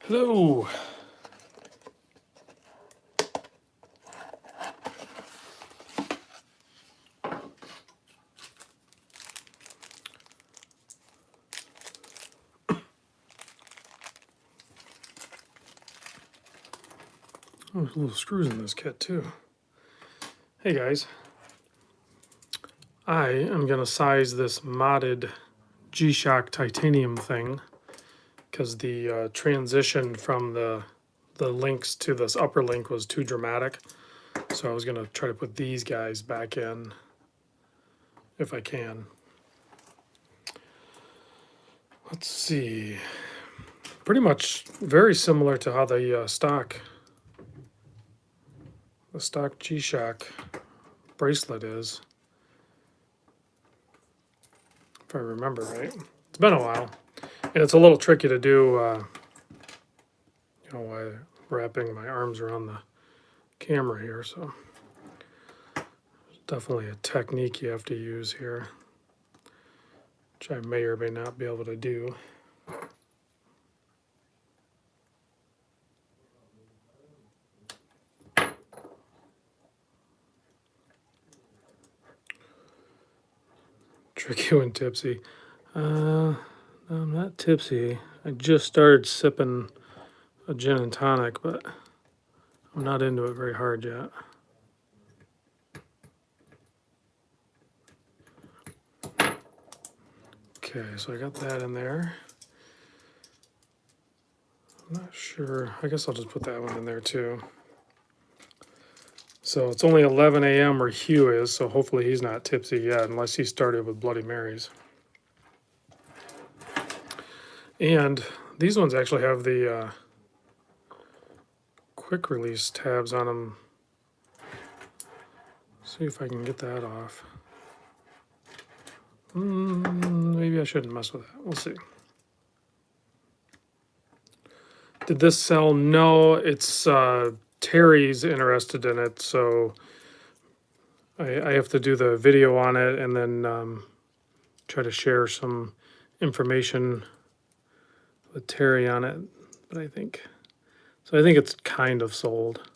Hello. Oh, there's little screws in this kit too. Hey guys, I am going to size this modded G-Shock titanium thing because the transition from the links to this upper link was too dramatic. So I was going to try to put these guys back in if I can. Let's see. Pretty much very similar to how the stock G-Shock bracelet is, if I remember right. It's been a while, and it's a little tricky to do, while wrapping my arms around the camera here, so there's definitely a technique you have to use here, which I may or may not be able to do. Tricky when tipsy. I'm not tipsy. I just started sipping a gin and tonic, but I'm not into it very hard yet. Okay, so I got that in there. I'm not sure. I guess I'll just put that one in there too. So it's only 11 a.m. where Hugh is, so hopefully he's not tipsy yet, unless he started with Bloody Marys. And these ones actually have the quick release tabs on them. See if I can get that off. Maybe I shouldn't mess with that. We'll see. Did this sell? No, it's Terry's interested in it, so I have to do the video on it and then try to share some information with Terry on it. But I think it's kind of sold.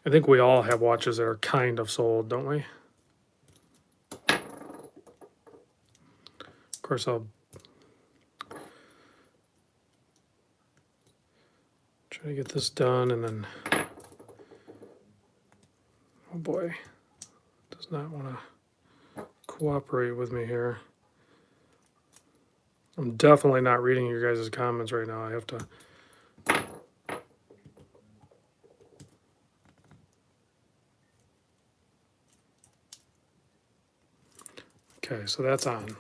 I think we all have watches that are kind of sold, don't we? Of course, I'll try to get this done, and then, oh boy, does not want to cooperate with me here. I'm definitely not reading your guys' comments right now. I have to. Okay, so that's on.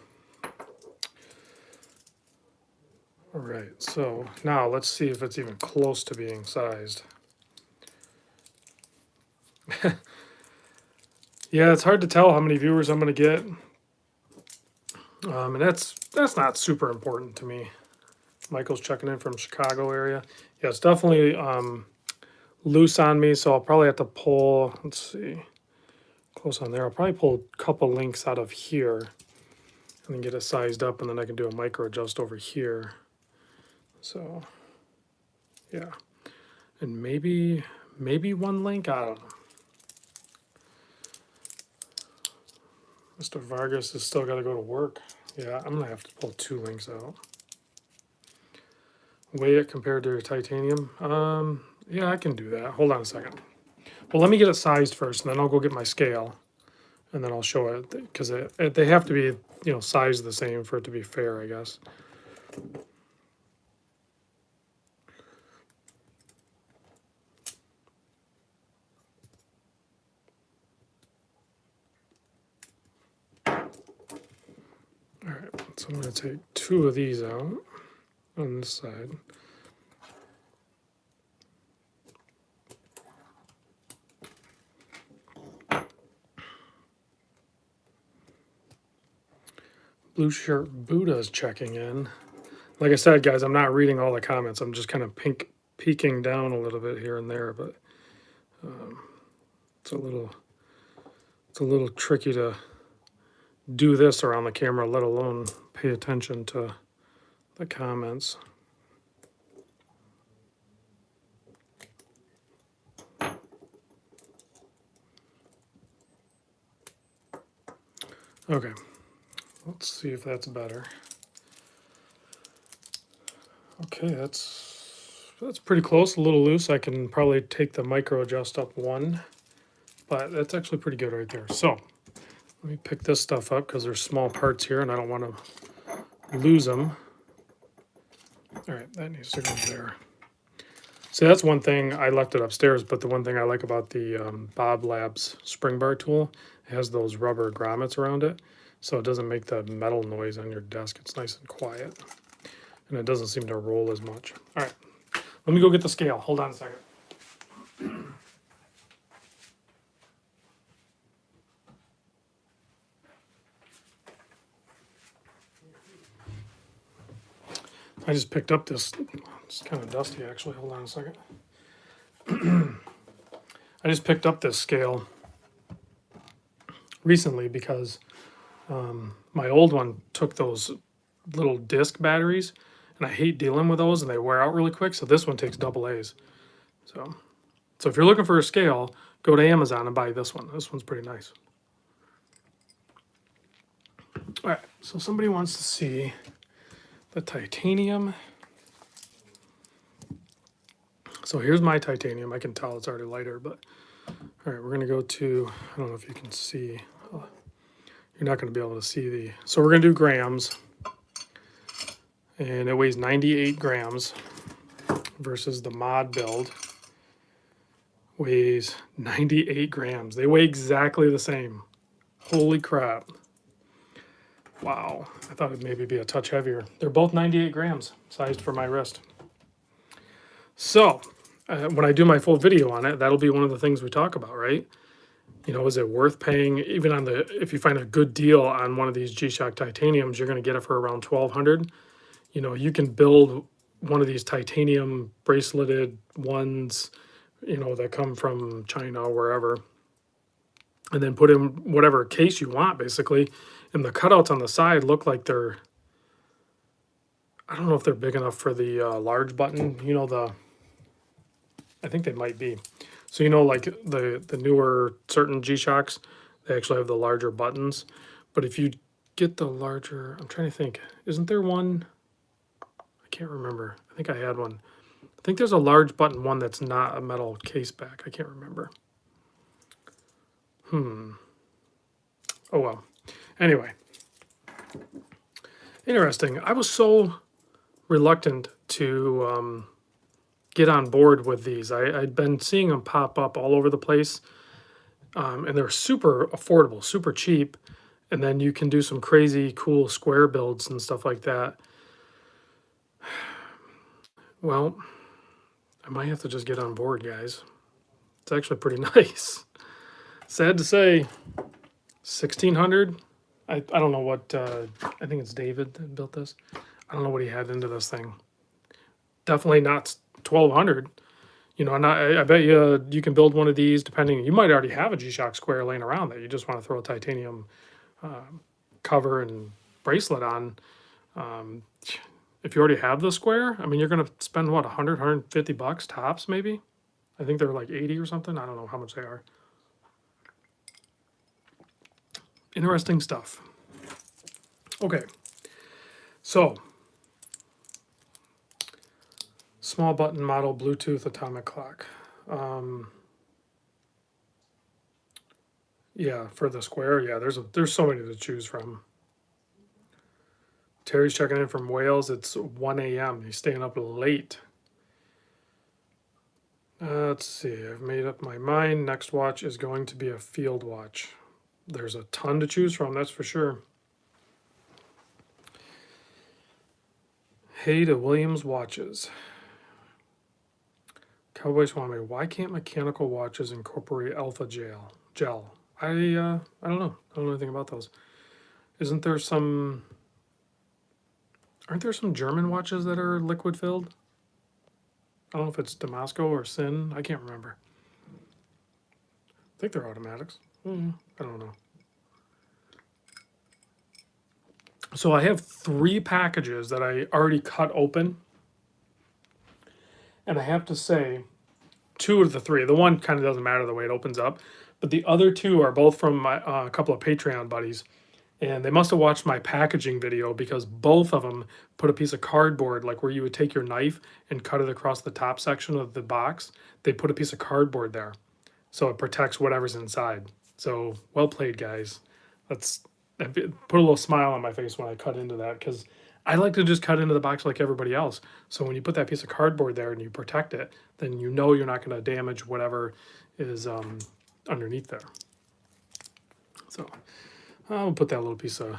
All right, so now let's see if it's even close to being sized. Yeah, it's hard to tell how many viewers I'm going to get. And that's not super important to me. Michael's checking in from Chicago area. Yeah, it's definitely loose on me, so I'll probably have to pull, let's see, close on there. I'll probably pull a couple links out of here and then get it sized up, and then I can do a micro adjust over here. So, yeah. And maybe one link, I don't know. Mr. Vargas has still got to go to work. Yeah, I'm going to have to pull 2 links out. Weigh it compared to your titanium. Yeah, I can do that. Hold on a second. Well, let me get it sized first, and then I'll go get my scale, and then I'll show it, because they have to be, sized the same for it to be fair, I guess. All right, so I'm going to take 2 of these out on this side. Blue shirt Buddha's checking in. Like I said, guys, I'm not reading all the comments. I'm just kind of peeking down a little bit here and there, but it's a little tricky to do this around the camera, let alone pay attention to the comments. Okay, let's see if that's better. Okay, that's pretty close, a little loose. I can probably take the micro adjust up one, but that's actually pretty good right there. So let me pick this stuff up because there's small parts here and I don't want to lose them. All right, that needs to go there. So that's one thing. I left it upstairs, but the one thing I like about the Bob Labs spring bar tool, it has those rubber grommets around it, so it doesn't make the metal noise on your desk. It's nice and quiet, and it doesn't seem to roll as much. All right, let me go get the scale. Hold on a second. I just picked up this. It's kind of dusty, actually. Hold on a second. I just picked up this scale recently because my old one took those little disc batteries, and I hate dealing with those, and they wear out really quick. So this one takes double A's. So if you're looking for a scale, go to Amazon and buy this one. This one's pretty nice. All right, so somebody wants to see the titanium. So here's my titanium. I can tell it's already lighter, but all right, we're gonna go to, I don't know if you can see, you're not gonna be able to see the, so we're gonna do grams, and it weighs 98 grams versus the mod build weighs 98 grams. They weigh exactly the same. Holy crap. Wow, I thought it'd maybe be a touch heavier. They're both 98 grams, sized for my wrist. So, when I do my full video on it, that'll be one of the things we talk about, right? You know, is it worth paying, even on the, if you find a good deal on one of these G-Shock titaniums, you're going to get it for around $1,200. You know, you can build one of these titanium braceleted ones, you know, that come from China or wherever, and then put in whatever case you want, basically. And the cutouts on the side look like they're, I don't know if they're big enough for the large button, you know, I think they might be. So, you know, like the newer certain G-Shocks, they actually have the larger buttons. But if you get the larger, I'm trying to think, isn't there one? I can't remember. I think I had one. I think there's a large button one that's not a metal case back. I can't remember. Oh, well. Anyway. Interesting. I was so reluctant to get on board with these. I'd been seeing them pop up all over the place, and they're super affordable, super cheap, and then you can do some crazy cool square builds and stuff like that. Well, I might have to just get on board, guys. It's actually pretty nice. Sad to say, 1,600. I don't know what, I think it's David that built this. I don't know what he had into this thing. Definitely not 1,200. You know, and I bet you can build one of these depending. You might already have a G-Shock square laying around that you just want to throw a titanium cover and bracelet on. If you already have the square, I mean, you're going to spend what, 100, 150 bucks tops maybe? I think they're like 80 or something. I don't know how much they are. Interesting stuff. Okay, so small button model Bluetooth atomic clock. Yeah, for the square, yeah, there's so many to choose from. Terry's checking in from Wales. It's 1 a.m. He's staying up late. Let's see. I've made up my mind. Next watch is going to be a field watch. There's a ton to choose from, that's for sure. Hey to Williams Watches. Cowboy Swami, why can't mechanical watches incorporate alpha gel? I don't know. I don't know anything about those. Isn't there some... Aren't there some German watches that are liquid filled? I don't know if it's Damasco or Sin. I can't remember. I think they're automatics. I don't know. So I have 3 packages that I already cut open. And I have to say, 2 of the 3, the one kind of doesn't matter the way it opens up, but the other 2 are both from my, a couple of Patreon buddies. And they must have watched my packaging video because both of them put a piece of cardboard, like where you would take your knife and cut it across the top section of the box. They put a piece of cardboard there, so it protects whatever's inside. So well played, guys. That put a little smile on my face when I cut into that, because I like to just cut into the box like everybody else. So when you put that piece of cardboard there and you protect it, then you know you're not going to damage whatever is underneath there. So I'll put that little piece of,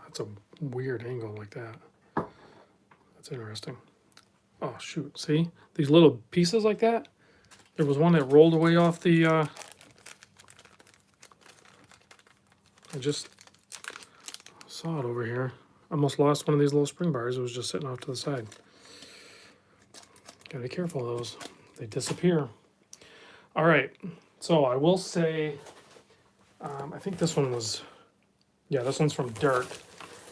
that's a weird angle like that. That's interesting. Oh shoot, see? These little pieces like that? There was one that rolled away off the, I just saw it over here. I almost lost one of these little spring bars. It was just sitting off to the side. Gotta be careful of those. They disappear. All right, so I will say, I think this one was, yeah, this one's from Dirk.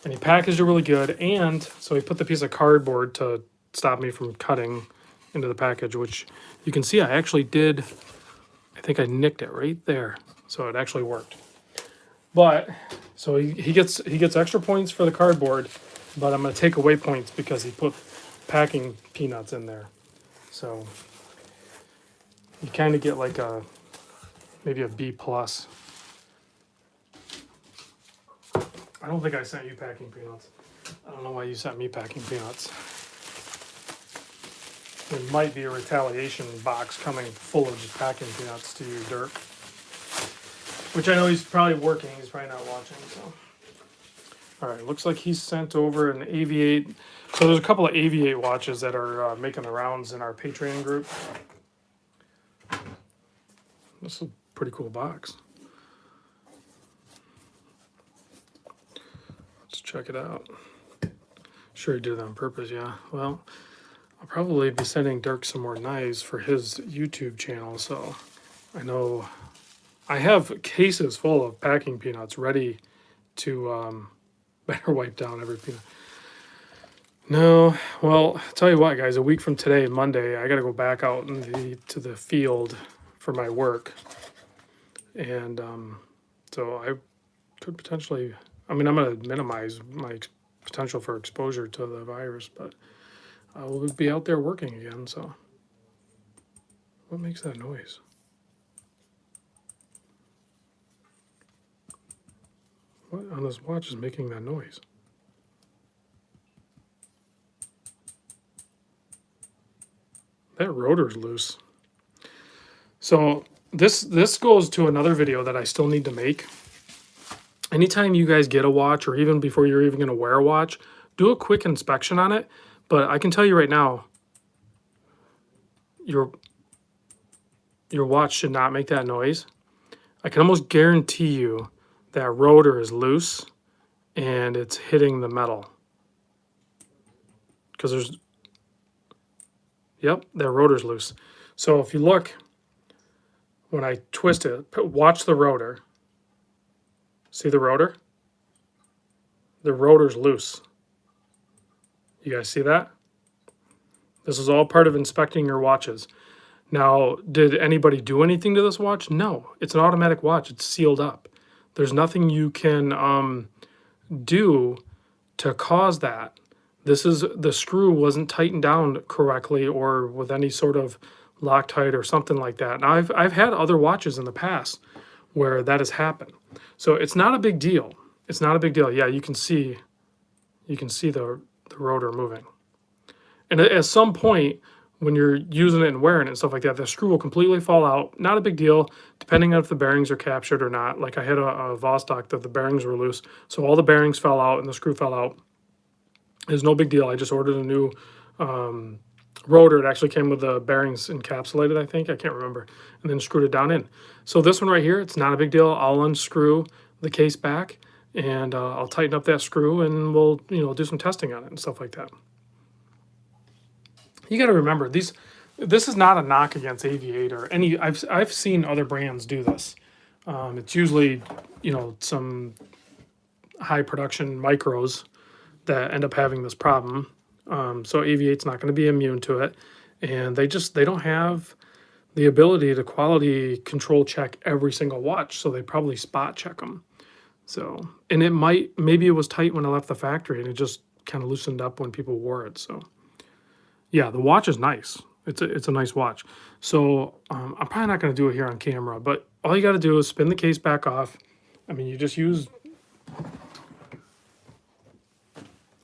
And he packaged it really good. And so he put the piece of cardboard to stop me from cutting into the package, which you can see I actually did. I think I nicked it right there. So it actually worked. But so he gets extra points for the cardboard, but I'm going to take away points because he put packing peanuts in there. So you kind of get like maybe a B plus. I don't think I sent you packing peanuts. I don't know why you sent me packing peanuts. There might be a retaliation box coming full of just packing peanuts to you, Dirk. Which I know he's probably working. He's probably not watching. So, all right. Looks like he sent over an Aviate. So there's a couple of Aviate watches that are making the rounds in our Patreon group. This is a pretty cool box. Let's check it out. Sure he did it on purpose, yeah. Well, I'll probably be sending Dirk some more knives for his YouTube channel, so I know I have cases full of packing peanuts ready to better wipe down every peanut. No, well, I'll tell you what, guys, a week from today, Monday, I got to go back out to the field for my work. And so I could potentially, I mean, I'm going to minimize my potential for exposure to the virus, but I will be out there working again, so. What makes that noise? What on this watch is making that noise? That rotor's loose. So this goes to another video that I still need to make. Anytime you guys get a watch, or even before you're even going to wear a watch, do a quick inspection on it. But I can tell you right now, your watch should not make that noise. I can almost guarantee you that rotor is loose and it's hitting the metal. Because there's, yep, that rotor's loose. So if you look, when I twist it, watch the rotor. See the rotor? The rotor's loose. You guys see that? This is all part of inspecting your watches. Now, did anybody do anything to this watch? No, it's an automatic watch. It's sealed up. There's nothing you can do to cause that. The screw wasn't tightened down correctly or with any sort of Loctite or something like that. Now, I've had other watches in the past where that has happened. So it's not a big deal. It's not a big deal. Yeah, you can see the rotor moving. And at some point, when you're using it and wearing it and stuff like that, the screw will completely fall out. Not a big deal, depending on if the bearings are captured or not. Like I had a Vostok that the bearings were loose, so all the bearings fell out and the screw fell out. It's no big deal. I just ordered a new rotor. It actually came with the bearings encapsulated, I think. I can't remember. And then screwed it down in. So this one right here, it's not a big deal. I'll unscrew the case back and I'll tighten up that screw and we'll do some testing on it and stuff like that. You got to remember, this is not a knock against Aviate or any. I've seen other brands do this. It's usually some high production micros that end up having this problem. So Aviate's not going to be immune to it, and they don't have the ability to quality control check every single watch, so they probably spot check them. So, and maybe it was tight when I left the factory and it just kind of loosened up when people wore it. So yeah, the watch is nice. It's a nice watch. So I'm probably not going to do it here on camera, but all you got to do is spin the case back off. I mean, you just use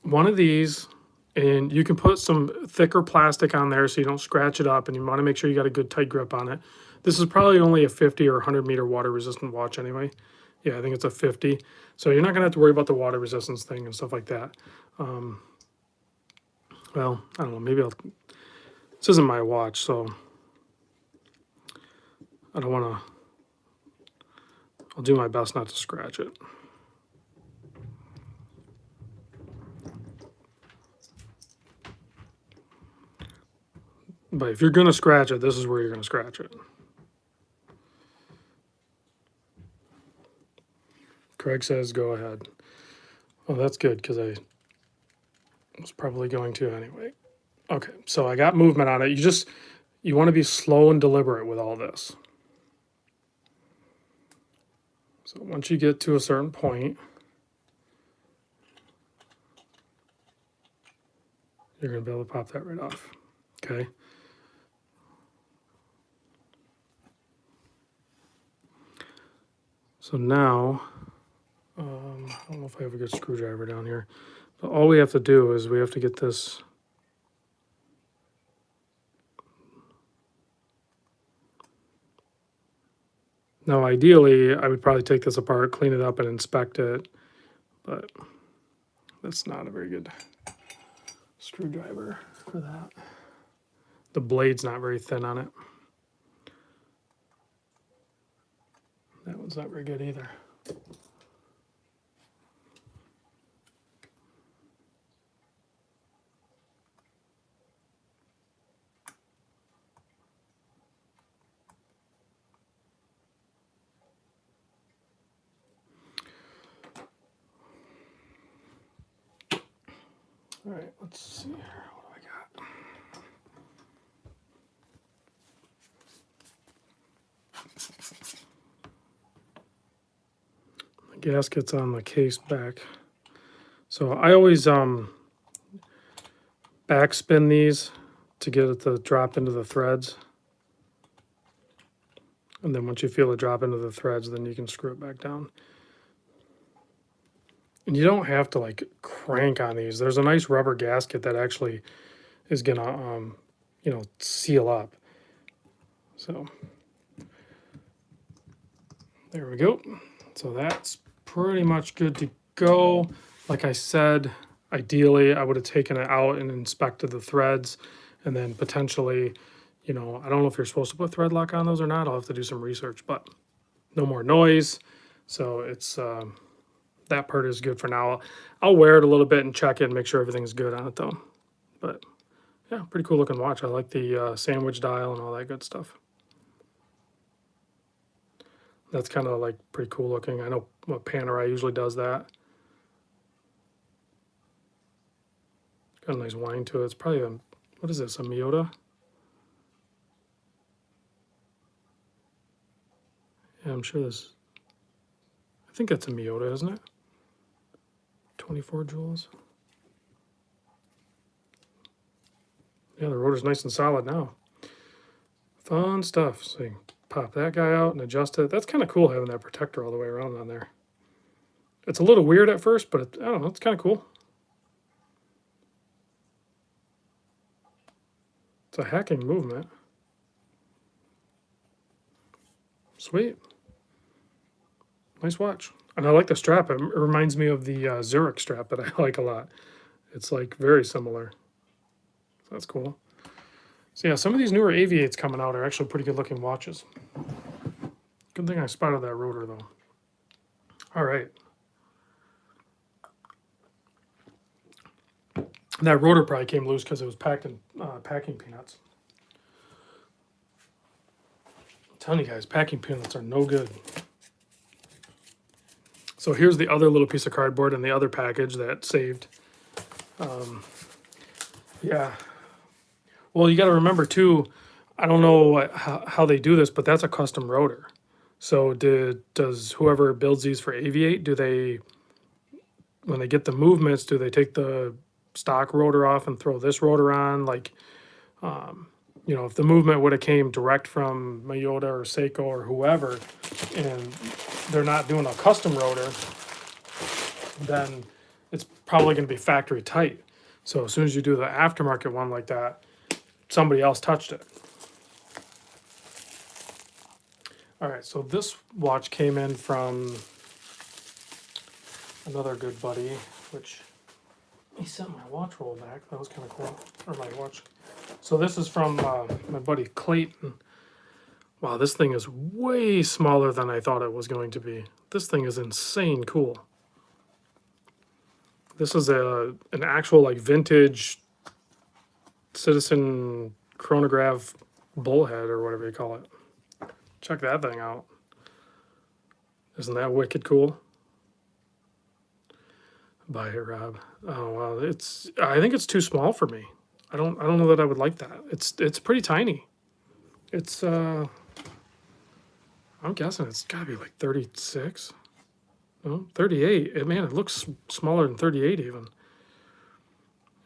one of these, and you can put some thicker plastic on there so you don't scratch it up, and you want to make sure you got a good tight grip on it. This is probably only a 50 or 100 meter water resistant watch anyway. Yeah, I think it's a 50. So you're not going to have to worry about the water resistance thing and stuff like that. Well, I don't know, maybe this isn't my watch, so I don't want to, I'll do my best not to scratch it. But if you're going to scratch it, this is where you're going to scratch it. Craig says go ahead. Well, that's good because I was probably going to anyway. Okay, so I got movement on it. You want to be slow and deliberate with all this. So once you get to a certain point, you're going to be able to pop that right off. Okay. So now, I don't know if I have a good screwdriver down here, but all we have to do is we have to get this. Now, ideally, I would probably take this apart, clean it up, and inspect it, but that's not a very good screwdriver for that. The blade's not very thin on it. That one's not very good either. All right, let's see here. What do I got? The gasket's on the case back. So I always backspin these to get it to drop into the threads. And then once you feel it drop into the threads, then you can screw it back down. And you don't have to like crank on these. There's a nice rubber gasket that actually is gonna, seal up. So there we go. So that's pretty much good to go. Like I said, ideally I would have taken it out and inspected the threads, and then potentially, I don't know if you're supposed to put thread lock on those or not. I'll have to do some research, but no more noise. So it's, that part is good for now. I'll wear it a little bit and check it and make sure everything's good on it though. But yeah, pretty cool looking watch. I like the sandwich dial and all that good stuff. That's kind of like pretty cool looking. I know Panerai usually does that. Got a nice whine to it. It's probably what is this, a Miyota? Yeah, I'm sure I think that's a Miyota, isn't it? 24 joules. Yeah, the rotor's nice and solid now. Fun stuff. So you can pop that guy out and adjust it. That's kind of cool having that protector all the way around on there. It's a little weird at first, but I don't know, it's kind of cool. It's a hacking movement. Sweet. Nice watch. And I like the strap. It reminds me of the Zurich strap that I like a lot. It's like very similar. So that's cool. So yeah, some of these newer Aviates coming out are actually pretty good looking watches. Good thing I spotted that rotor though. All right. That rotor probably came loose because it was packed in packing peanuts. I'm telling you guys, packing peanuts are no good. So here's the other little piece of cardboard in the other package that saved. Yeah. Well, you got to remember too, I don't know how they do this, but that's a custom rotor. So does whoever builds these for Aviate, do they, when they get the movements, do they take the stock rotor off and throw this rotor on? Like, you know, if the movement would have came direct from Toyota or Seiko or whoever, and they're not doing a custom rotor, then it's probably going to be factory tight. So as soon as you do the aftermarket one like that, somebody else touched it. All right, so this watch came in from another good buddy, which he sent my watch roll back. That was kind of cool. Or my watch. So this is from my buddy Clayton. Wow, this thing is way smaller than I thought it was going to be. This thing is insane cool. This is an actual like vintage Citizen chronograph bullhead or whatever you call it. Check that thing out. Isn't that wicked cool? Buy it, Rob. Oh wow, I think it's too small for me. I don't know that I would like that. It's pretty tiny. It's I'm guessing it's gotta be like 36. No, 38. Man, it looks smaller than 38 even.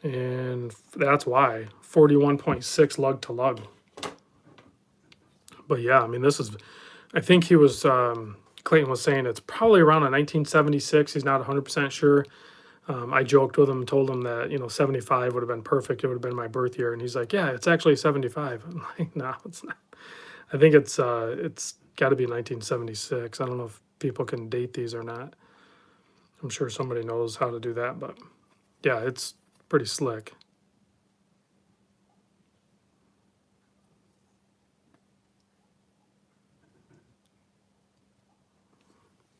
And that's why 41.6 lug to lug. But yeah, I mean, this is, I think he was, Clayton was saying it's probably around a 1976. He's not 100% sure. I joked with him, told him that, you know, 75 would have been perfect. It would have been my birth year. And he's like, yeah, it's actually 75. I'm like, no, it's not. I think it's got to be 1976. I don't know if people can date these or not. I'm sure somebody knows how to do that, but yeah, it's pretty slick.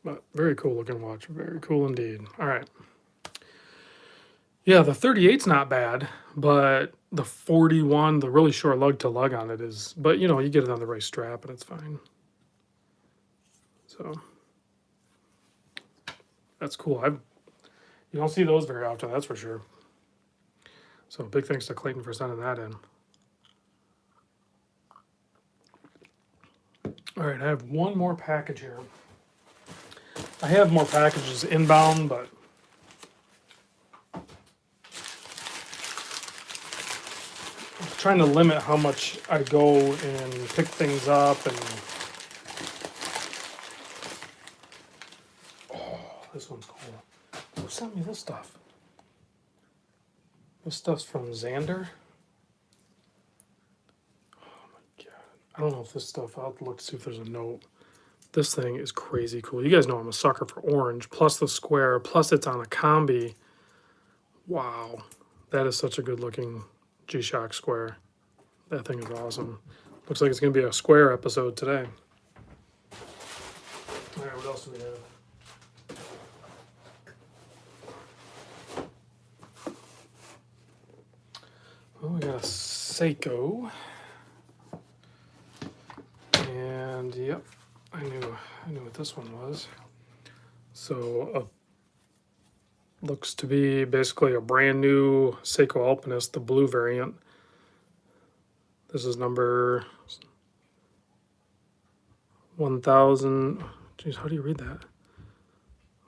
But very cool looking watch. Very cool indeed. All right. Yeah, the 38's not bad, but the 41, the really short lug to lug on it is, but you know, you get it on the right strap and it's fine. So that's cool. You don't see those very often, that's for sure. So big thanks to Clayton for sending that in. All right, I have one more package here. I have more packages inbound, but I'm trying to limit how much I go and pick things up. And oh, this one's cool. Who sent me this stuff? This stuff's from Xander. Oh my god. I don't know if this stuff, I'll have to look to see if there's a note. This thing is crazy cool. You guys know I'm a sucker for orange, plus the square, plus it's on a combi. Wow. That is such a good looking G-Shock square. That thing is awesome. Looks like it's going to be a square episode today. All right, what else do we have? Well, we got a Seiko. And yep, I knew what this one was. So looks to be basically a brand new Seiko Alpinist, the blue variant. This is number 1,000. Geez, how do you read that?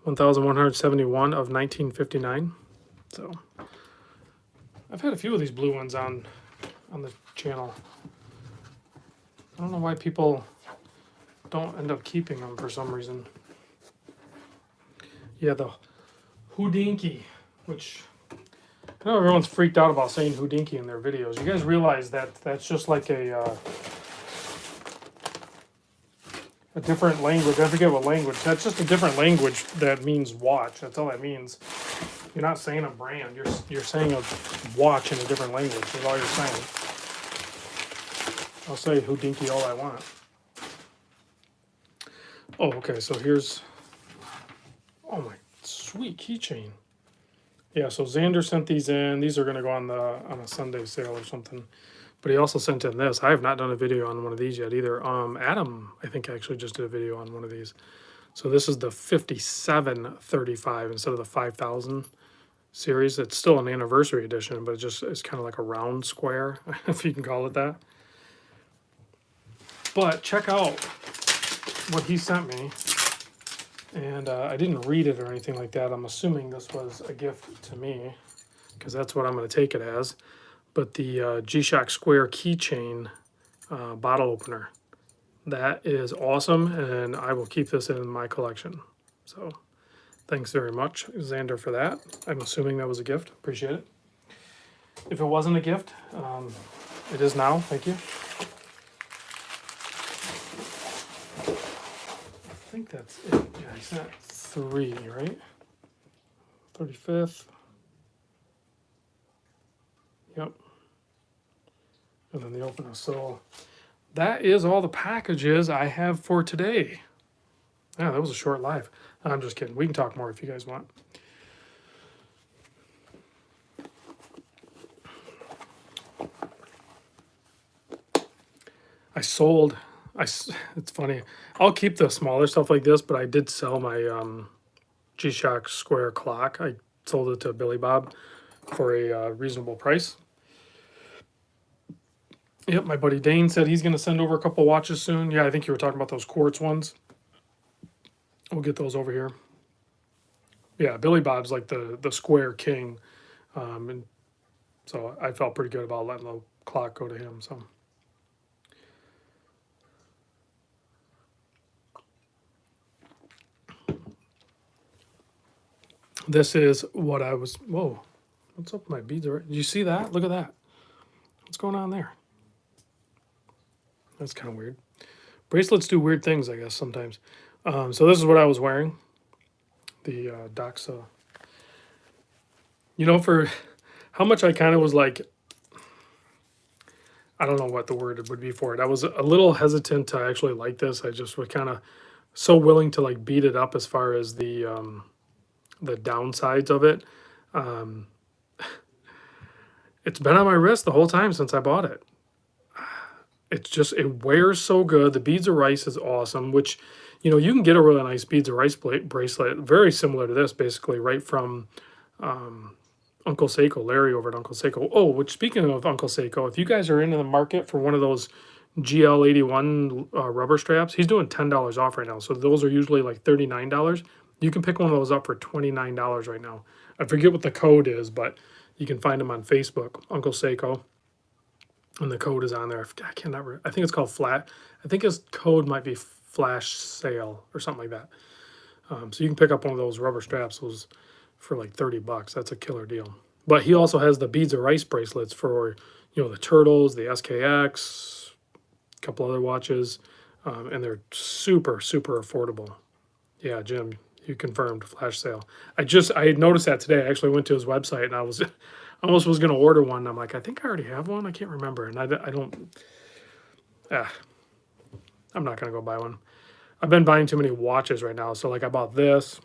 1,171 of 1959. So I've had a few of these blue ones on the channel. I don't know why people don't end up keeping them for some reason. Yeah, the Houdinki, which I know everyone's freaked out about saying Houdinki in their videos. You guys realize that that's just like a different language. I forget what language. That's just a different language that means watch. That's all that means. You're not saying a brand. You're saying a watch in a different language. That's all you're saying. I'll say Houdinki all I want. Oh, okay. So here's. Oh my sweet keychain. Yeah. So Xander sent these in. These are going to go on a Sunday sale or something. But he also sent in this. I have not done a video on one of these yet either. Adam, I think, actually just did a video on one of these. So this is the 5735 instead of the 5000 series. It's still an anniversary edition, but it's kind of like a round square, if you can call it that. But check out what he sent me, and I didn't read it or anything like that. I'm assuming this was a gift to me, because that's what I'm going to take it as. But the G-Shock Square keychain bottle opener. That is awesome, and I will keep this in my collection. So thanks very much, Xander, for that. I'm assuming that was a gift. Appreciate it. If it wasn't a gift, it is now. Thank you. I think that's it. Yeah, he sent 3, right? 35th. Yep. And then the opener. So that is all the packages I have for today. Yeah, that was a short live. I'm just kidding. We can talk more if you guys want. It's funny. I'll keep the smaller stuff like this, but I did sell my G-Shock Square clock. I sold it to Billy Bob for a reasonable price. Yep, my buddy Dane said he's going to send over a couple watches soon. Yeah, I think you were talking about those quartz ones. We'll get those over here. Yeah, Billy Bob's like the Square King. And so I felt pretty good about letting the clock go to him. So this is what I was. Whoa, what's up with my beads? Did you see that? Look at that. What's going on there? That's kind of weird. Bracelets do weird things, I guess, sometimes. So this is what I was wearing. The Doxa. You know, for how much I kind of was like, I don't know what the word would be for it. I was a little hesitant to actually like this. I just was kind of so willing to like beat it up as far as the downsides of it. It's been on my wrist the whole time since I bought it. It's just, it wears so good. The Beads of Rice is awesome, which, you know, you can get a really nice Beads of Rice bracelet, very similar to this, basically, right from Uncle Seiko, Larry over at Uncle Seiko. Oh, which, speaking of Uncle Seiko, if you guys are into the market for one of those GL81 rubber straps, he's doing $10 off right now. So those are usually like $39. You can pick one of those up for $29 right now. I forget what the code is, but you can find them on Facebook, Uncle Seiko. And the code is on there. I can't remember. I think it's called Flat. I think his code might be Flash Sale or something like that. So you can pick up one of those rubber straps those for like $30. That's a killer deal. But he also has the Beads of Rice bracelets for, you know, the Turtles, the SKX, a couple other watches, and they're super, super affordable. Yeah, Jim, you confirmed Flash Sale. I had noticed that today. I actually went to his website and I almost was going to order one. I'm like, I think I already have one. I can't remember. And I'm not going to go buy one. I've been buying too many watches right now. So like I bought this,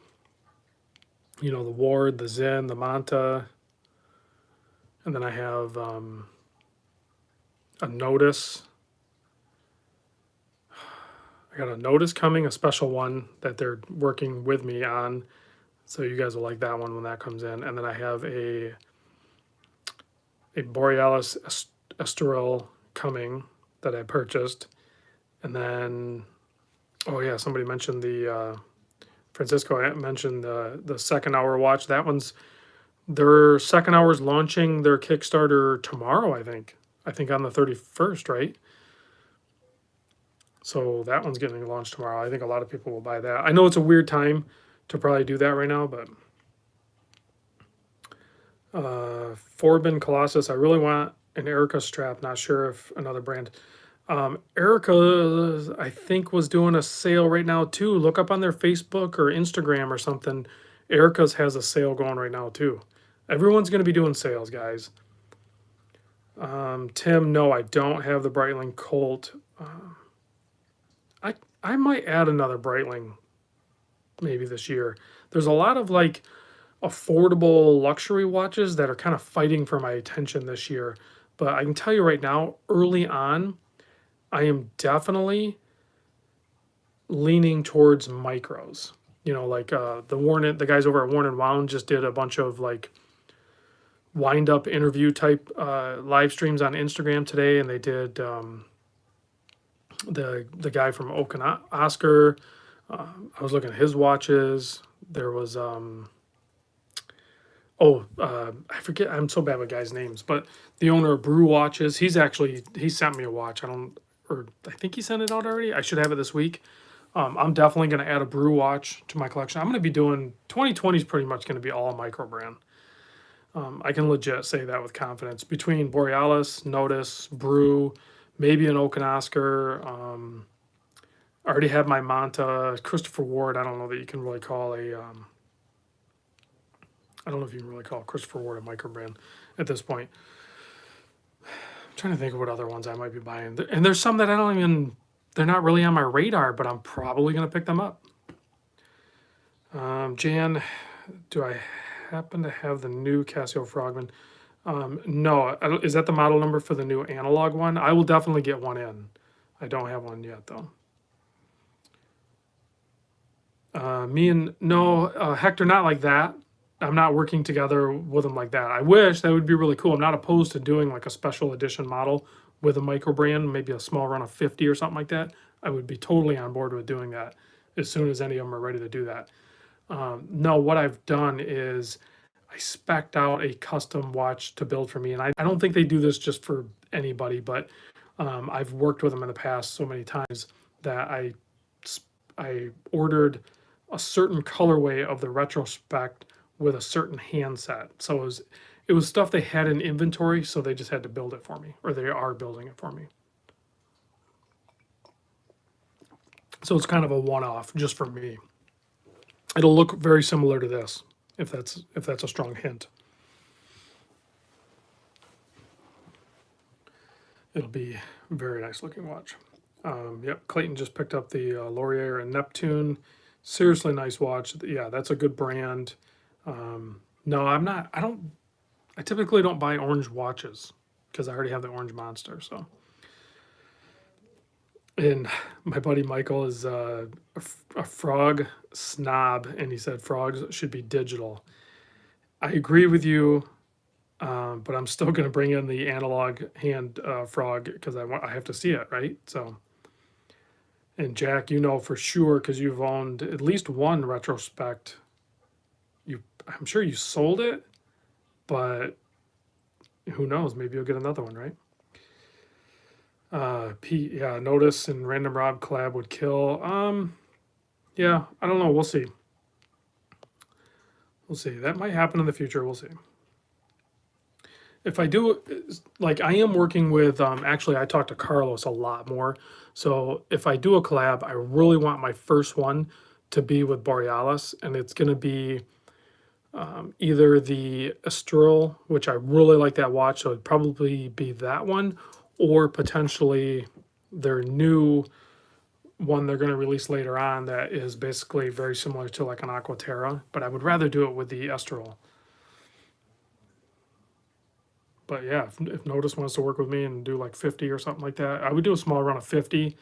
you know, the Ward, the Zen, the Manta. And then I have a Notice. I got a Notice coming, a special one that they're working with me on. So you guys will like that one when that comes in. And then I have a Borealis Estoril coming that I purchased. And then, oh yeah, somebody mentioned Francisco mentioned the second hour watch. That one's, their second hour's launching their Kickstarter tomorrow, I think. I think on the 31st, right? So that one's getting launched tomorrow. I think a lot of people will buy that. I know it's a weird time to probably do that right now, but Forbin Colossus, I really want an Erica strap. Not sure if another brand. Erica, I think, was doing a sale right now too. Look up on their Facebook or Instagram or something. Erica's has a sale going right now too. Everyone's going to be doing sales, guys. Tim, no, I don't have the Breitling Colt. I might add another Breitling maybe this year. There's a lot of like affordable luxury watches that are kind of fighting for my attention this year. But I can tell you right now, early on, I am definitely leaning towards micros. You know, like the guys over at Worn and Wound just did a bunch of like wind up interview type live streams on Instagram today, and they did the guy from Oscar. I was looking at his watches. There was I forget. I'm so bad with guys' names, but the owner of Brew Watches. He sent me a watch. I think he sent it out already. I should have it this week. I'm definitely going to add a Brew watch to my collection. I'm going to be doing 2020 is pretty much going to be all micro brand. I can legit say that with confidence. Between Borealis, Notice, Brew, maybe an Oak and Oscar. I already have my Manta, Christopher Ward. I don't know that you can really call I don't know if you can really call Christopher Ward a micro brand at this point. I'm trying to think of what other ones I might be buying. And there's some that they're not really on my radar, but I'm probably going to pick them up. Jan, do I happen to have the new Casio Frogman? No. Is that the model number for the new analog one? I will definitely get one in. I don't have one yet, though. Hector, not like that. I'm not working together with them like that. I wish that would be really cool. I'm not opposed to doing like a special edition model with a micro brand, maybe a small run of 50 or something like that. I would be totally on board with doing that as soon as any of them are ready to do that. No, what I've done is I spec'd out a custom watch to build for me. And I don't think they do this just for anybody, but I've worked with them in the past so many times that I ordered a certain colorway of the retrospect with a certain handset. So it was stuff they had in inventory, so they just had to build it for me, or they are building it for me. So it's kind of a one-off just for me. It'll look very similar to this, if that's a strong hint. It'll be a very nice looking watch. Yep, Clayton just picked up the Laurier and Neptune. Seriously nice watch. Yeah, that's a good brand. No, I'm not. I typically don't buy orange watches because I already have the orange monster. So, and my buddy Michael is a frog snob, and he said frogs should be digital. I agree with you, but I'm still going to bring in the analog hand frog because I have to see it, right? So, and Jack, you know for sure because you've owned at least one retrospect. I'm sure you sold it, but who knows? Maybe you'll get another one, right? Yeah, Notice and Random Rob collab would kill. Yeah, I don't know. We'll see. We'll see. That might happen in the future. We'll see. If I do, like I am working with, actually, I talk to Carlos a lot more. So if I do a collab, I really want my first one to be with Borealis, and it's going to be either the Astral, which I really like that watch, so it'd probably be that one, or potentially their new one they're going to release later on that is basically very similar to like an Aquaterra, but I would rather do it with the Astral. But yeah, if Notice wants to work with me and do like 50 or something like that, I would do a small run of 50.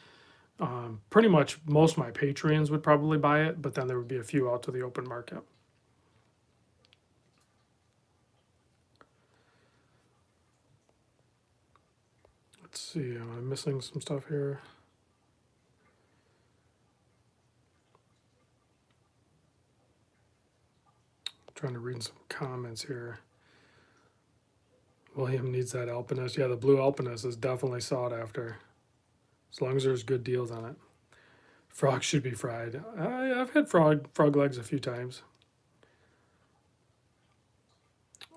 Pretty much most of my Patreons would probably buy it, but then there would be a few out to the open market. Let's see, am I missing some stuff here? I'm trying to read some comments here. William needs that Alpinist. Yeah, the blue Alpinist is definitely sought after. As long as there's good deals on it. Frog should be fried. I've had frog legs a few times.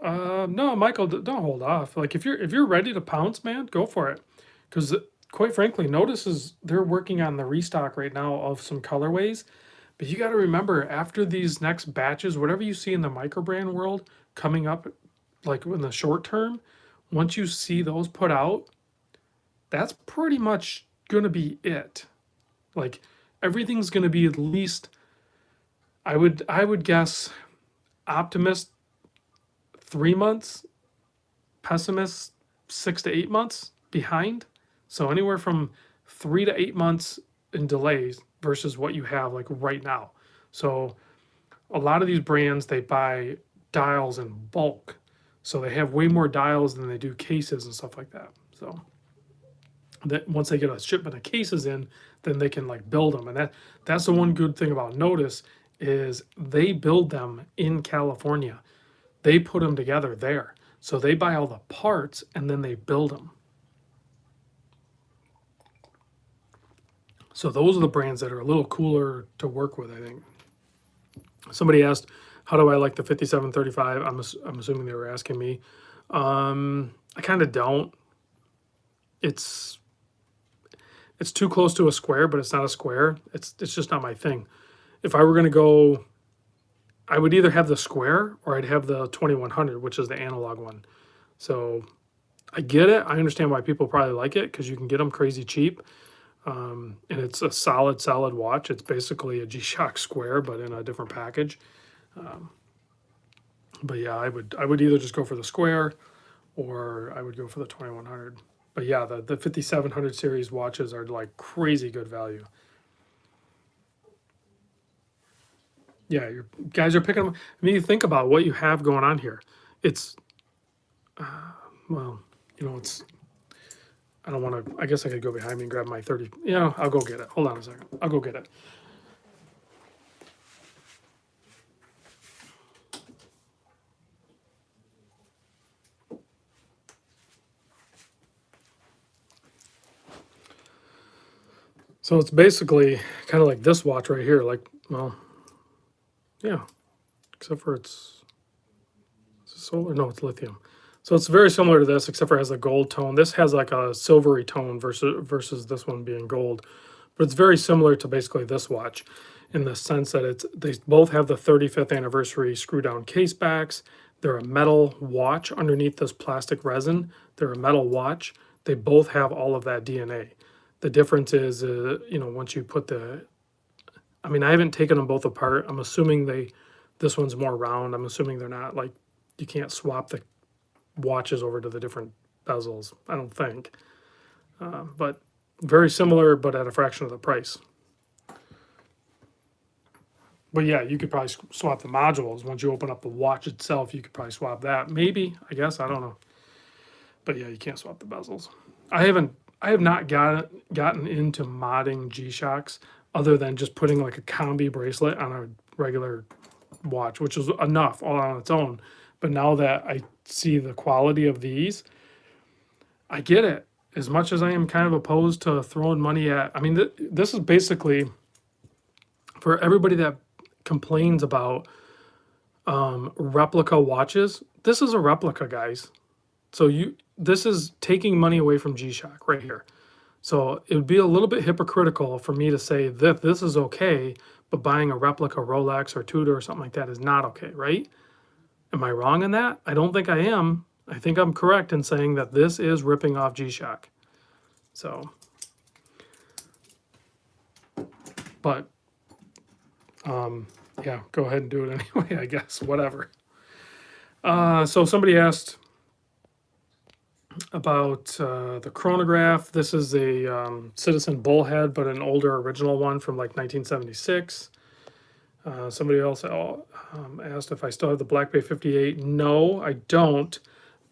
No, Michael, don't hold off. Like if you're ready to pounce, man, go for it. Because quite frankly, Notice they're working on the restock right now of some colorways. But you got to remember, after these next batches, whatever you see in the micro brand world coming up, like in the short term, once you see those put out, that's pretty much gonna be it. Like everything's gonna be at least, I would guess, optimist 3 months, pessimist 6 to 8 months behind. So anywhere from 3 to 8 months in delays versus what you have like right now. So a lot of these brands, they buy dials in bulk. So they have way more dials than they do cases and stuff like that. So that once they get a shipment of cases in, then they can like build them. And that's the one good thing about Notice is they build them in California. They put them together there. So they buy all the parts and then they build them. So those are the brands that are a little cooler to work with, I think. Somebody asked, how do I like the 5735? I'm assuming they were asking me. I kind of don't. It's too close to a square, but it's not a square. It's just not my thing. If I were going to go, I would either have the square or I'd have the 2100, which is the analog one. So I get it. I understand why people probably like it because you can get them crazy cheap. And it's a solid watch. It's basically a G-Shock square, but in a different package. But yeah, I would either just go for the square or I would go for the 2100. But yeah, the 5700 series watches are like crazy good value. Yeah, you guys are picking them. I mean, you think about what you have going on here. It's, well, it's, I don't want to, I guess I could go behind me and grab my 30. Yeah, I'll go get it. Hold on a second. I'll go get it. So it's basically kind of like this watch right here. Like, well, yeah, except for it's solar. No, it's lithium. So it's very similar to this, except for it has a gold tone. This has like a silvery tone versus this one being gold. But it's very similar to basically this watch in the sense that they both have the 35th anniversary screw down case backs. They're a metal watch underneath this plastic resin. They're a metal watch. They both have all of that DNA. The difference is, once you put I mean, I haven't taken them both apart. I'm assuming this one's more round. I'm assuming they're not like, you can't swap the watches over to the different bezels. I don't think. But very similar, but at a fraction of the price. But yeah, you could probably swap the modules. Once you open up the watch itself, you could probably swap that. Maybe, I guess, I don't know. But yeah, you can't swap the bezels. I have not gotten into modding G-Shocks other than just putting like a combi bracelet on a regular watch, which is enough all on its own. But now that I see the quality of these, I get it. As much as I am kind of opposed to throwing money at, I mean, this is basically for everybody that complains about replica watches. This is a replica, guys. So this is taking money away from G-Shock right here. So it would be a little bit hypocritical for me to say that this is okay, but buying a replica Rolex or Tudor or something like that is not okay, right? Am I wrong in that? I don't think I am. I think I'm correct in saying that this is ripping off G-Shock. So, but, yeah, go ahead and do it anyway, I guess, whatever. So somebody asked about the chronograph. This is a Citizen Bullhead, but an older original one from like 1976. Somebody else asked if I still have the Black Bay 58. No, I don't,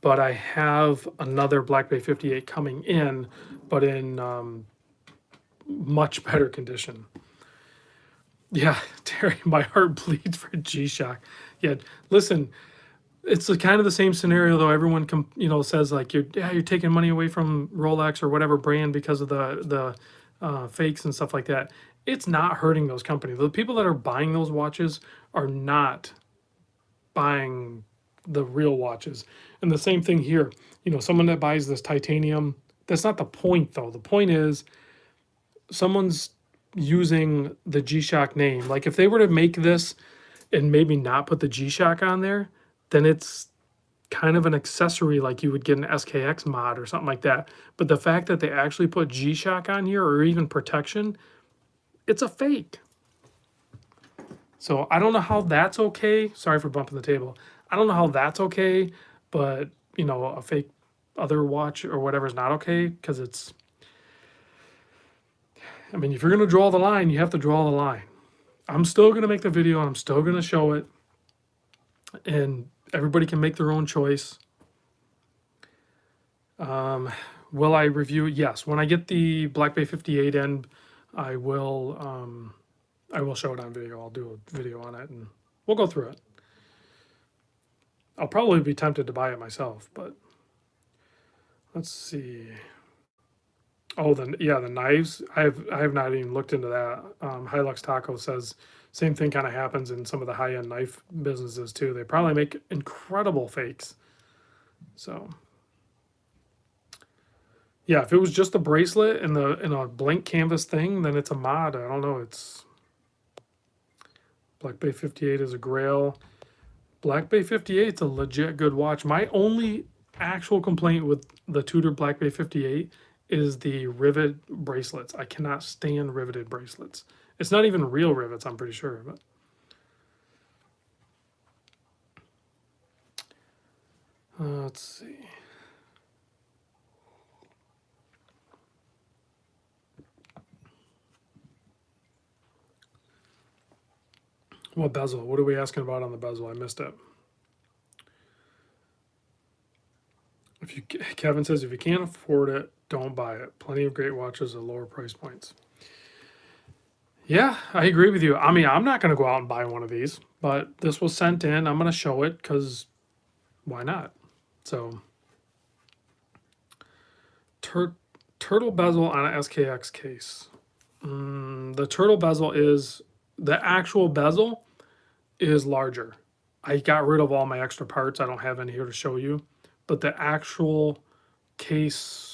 but I have another Black Bay 58 coming in, but in much better condition. Yeah, Terry, my heart bleeds for G-Shock. Yeah, listen, it's kind of the same scenario though. Everyone says like you're taking money away from Rolex or whatever brand because of the fakes and stuff like that. It's not hurting those companies. The people that are buying those watches are not buying the real watches. And the same thing here. Someone that buys this titanium, that's not the point though. The point is someone's using the G-Shock name. Like if they were to make this and maybe not put the G-Shock on there, then it's kind of an accessory like you would get an SKX mod or something like that. But the fact that they actually put G-Shock on here or even protection, it's a fake. So I don't know how that's okay. Sorry for bumping the table. I don't know how that's okay, but a fake other watch or whatever is not okay because it's, I mean, if you're going to draw the line, you have to draw the line. I'm still going to make the video and I'm still going to show it. And everybody can make their own choice. will I review? Yes, when I get the Black Bay 58 in, I will show it on video. I'll do a video on it and we'll go through it. I'll probably be tempted to buy it myself, but let's see. Oh, the knives. I have not even looked into that. Hilux Taco says same thing kind of happens in some of the high end knife businesses too. They probably make incredible fakes. So yeah, if it was just the bracelet and a blank canvas thing, then it's a mod. I don't know. It's Black Bay 58 is a grail. Black Bay 58 is a legit good watch. My only actual complaint with the Tudor Black Bay 58 is the rivet bracelets. I cannot stand riveted bracelets. It's not even real rivets, I'm pretty sure. But let's see. What bezel? What are we asking about on the bezel? I missed it. Kevin says, if you can't afford it, don't buy it. Plenty of great watches at lower price points. Yeah, I agree with you. I mean, I'm not going to go out and buy one of these, but this was sent in. I'm going to show it because why not? So, turtle bezel on an SKX case. The turtle bezel is, the actual bezel is larger. I got rid of all my extra parts. I don't have any here to show you, but the actual case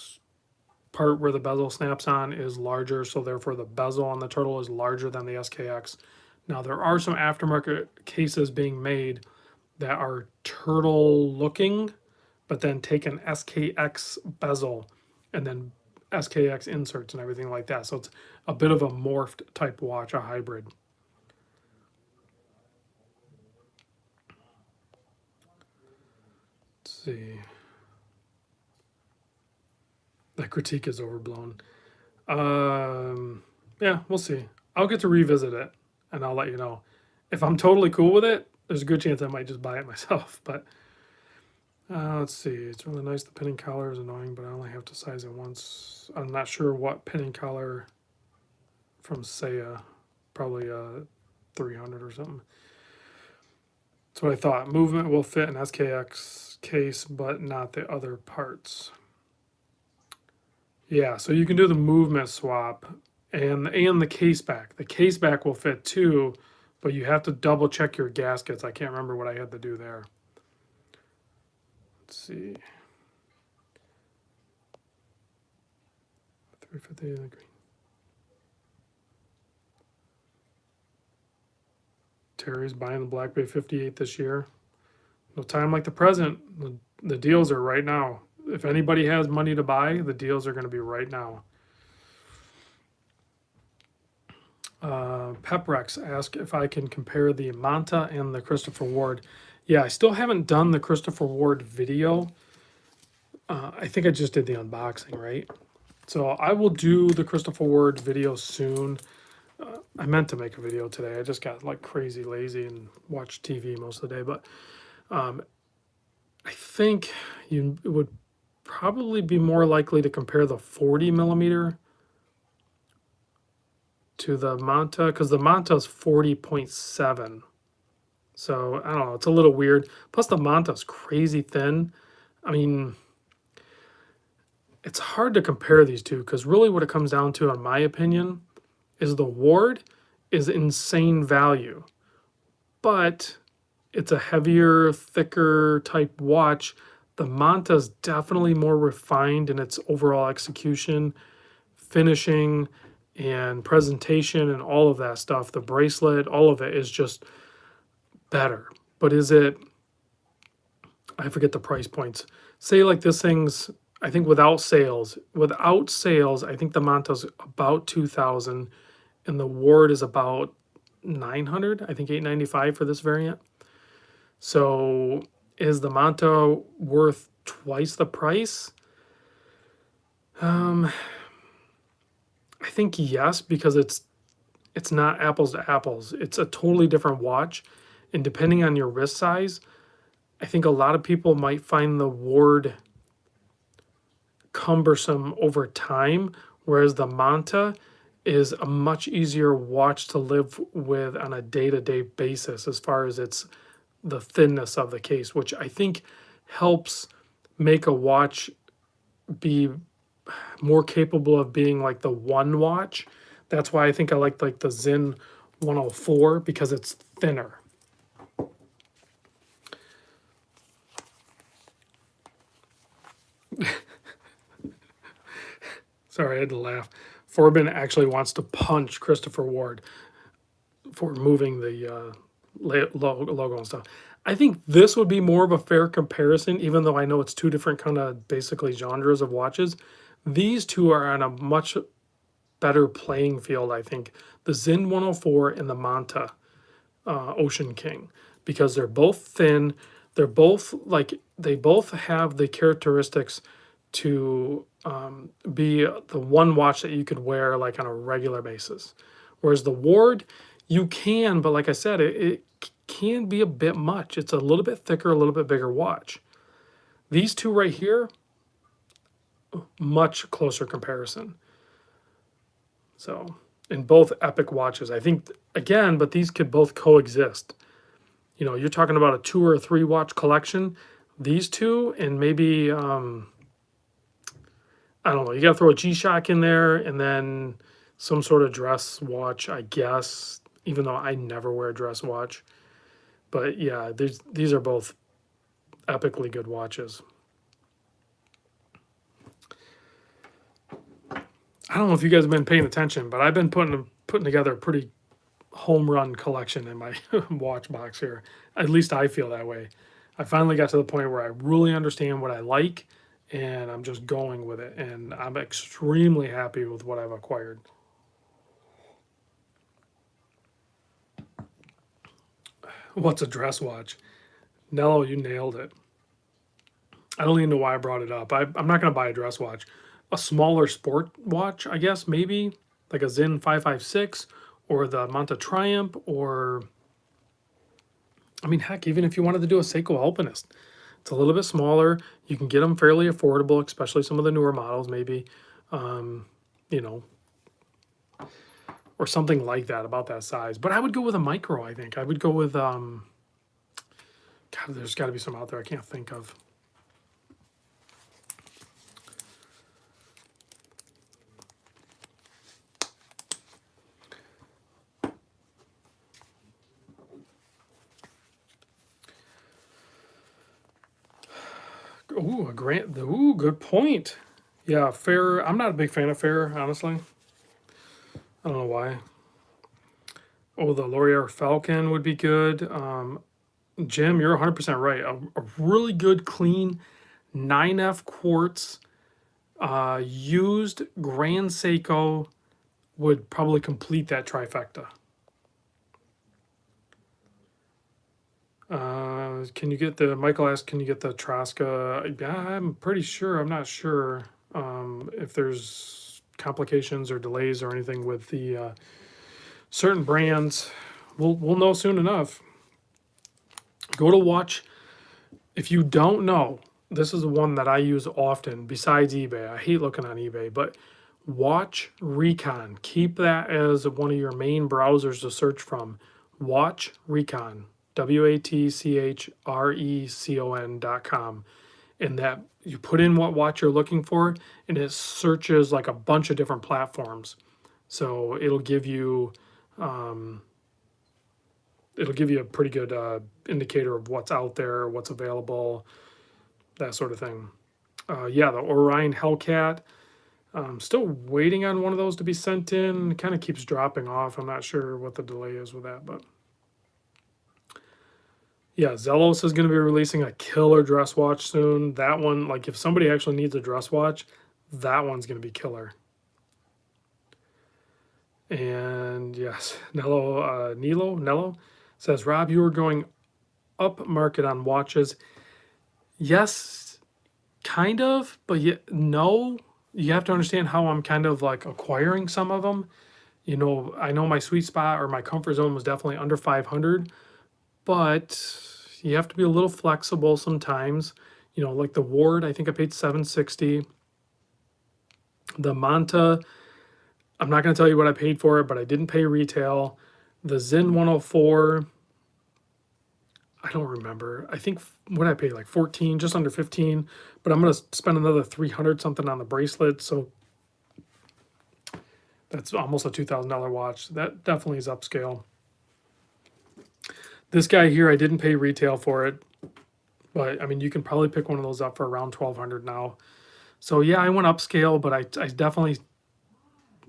part where the bezel snaps on is larger, so therefore the bezel on the turtle is larger than the SKX. Now there are some aftermarket cases being made that are turtle looking, but then take an SKX bezel and then SKX inserts and everything like that. So it's a bit of a morphed type watch, a hybrid. Let's see. That critique is overblown. Yeah, we'll see. I'll get to revisit it and I'll let you know. If I'm totally cool with it, there's a good chance I might just buy it myself. But let's see. It's really nice. The pinning collar is annoying, but I only have to size it once. I'm not sure what pinning collar from Saya. Probably 300 or something. That's what I thought. Movement will fit an SKX case, but not the other parts. Yeah, so you can do the movement swap and the case back. The case back will fit too, but you have to double check your gaskets. I can't remember what I had to do there. Let's see. 350 in the green. Terry's buying the Black Bay 58 this year. No time like the present. The deals are right now. If anybody has money to buy, the deals are going to be right now. Peprex asked if I can compare the Manta and the Christopher Ward. Yeah, I still haven't done the Christopher Ward video. I think I just did the unboxing, right? So I will do the Christopher Ward video soon. I meant to make a video today. I just got like crazy lazy and watched TV most of the day. But I think it would probably be more likely to compare the 40 millimeter to the Manta, because the Manta is 40.7. So I don't know, it's a little weird. Plus the Manta is crazy thin. I mean, it's hard to compare these two because really what it comes down to, in my opinion, is the Ward is insane value, but it's a heavier, thicker type watch. The Manta is definitely more refined in its overall execution, finishing, and presentation, and all of that stuff. The bracelet, all of it is just better. But is it, I forget the price points. Say like this thing's, I think without sales, I think the Manta's about 2,000 and the Ward is about 900, I think 895 for this variant. So is the Manta worth twice the price? I think yes, because it's not apples to apples. It's a totally different watch, and depending on your wrist size, I think a lot of people might find the Ward cumbersome over time, whereas the Manta is a much easier watch to live with on a day-to-day basis as far as the thinness of the case, which I think helps make a watch be more capable of being like the one watch. That's why I think I like the Zen 104, because it's thinner. Sorry, I had to laugh. Forbin actually wants to punch Christopher Ward for moving the logo and stuff. I think this would be more of a fair comparison, even though I know it's two different kind of basically genres of watches. These two are on a much better playing field, I think. The Zen 104 and the Manta Ocean King, because they're both thin. They're both they both have the characteristics to be the one watch that you could wear like on a regular basis. Whereas the Ward, you can, but like I said, it can be a bit much. It's a little bit thicker, a little bit bigger watch. These two right here, much closer comparison. So, in both epic watches, I think, again, but these could both coexist. You know, you're talking about a 2 or 3 watch collection. These two, and maybe, I don't know, you got to throw a G-Shock in there, and then some sort of dress watch, I guess, even though I never wear a dress watch. But yeah, these are both epically good watches. I don't know if you guys have been paying attention, but I've been putting together a pretty home run collection in my watch box here. At least I feel that way. I finally got to the point where I really understand what I like, and I'm just going with it. And I'm extremely happy with what I've acquired. What's a dress watch? Nello, you nailed it. I don't even know why I brought it up. I'm not going to buy a dress watch. A smaller sport watch, I guess, maybe, like a Zen 556 or the Manta Triumph, or, I mean, heck, even if you wanted to do a Seiko Alpinist, it's a little bit smaller. You can get them fairly affordable, especially some of the newer models, maybe, you know, or something like that, about that size. But I would go with a micro, I think. I would go with, God, there's got to be some out there I can't think of. Ooh, ooh, good point. Yeah, Fair. I'm not a big fan of Fair, honestly. I don't know why. Oh, the Laurier Falcon would be good. Jim, you're 100% right. A really good, clean 9F quartz used Grand Seiko would probably complete that trifecta. Can you get the, Michael asked, can you get the Trasca? Yeah, I'm pretty sure. I'm not sure if there's complications or delays or anything with the certain brands. We'll know soon enough. Go to watch. If you don't know, this is the one that I use often besides eBay. I hate looking on eBay, but Watch Recon. Keep that as one of your main browsers to search from. Watch Recon. WATCHRECON.com. And that you put in what watch you're looking for, and it searches like a bunch of different platforms. So it'll give you a pretty good indicator of what's out there, what's available, that sort of thing. Yeah, the Orion Hellcat. Still waiting on one of those to be sent in. It kind of keeps dropping off. I'm not sure what the delay is with that, but yeah, Zelos is going to be releasing a killer dress watch soon. That one, like if somebody actually needs a dress watch, that one's going to be killer. And yes, Nello says, Rob, you were going up market on watches. Yes, kind of, but no. You have to understand how I'm kind of like acquiring some of them. You know, I know my sweet spot or my comfort zone was definitely under 500, but you have to be a little flexible sometimes. You know, like the Ward, I think I paid $760. The Manta, I'm not going to tell you what I paid for it, but I didn't pay retail. The Zin 104, I don't remember. I think what I paid, like 14, just under 15, but I'm going to spend another 300 something on the bracelet. So that's almost a $2,000 watch. That definitely is upscale. This guy here, I didn't pay retail for it, but I mean, you can probably pick one of those up for around 1200 now. So yeah, I went upscale, but I definitely,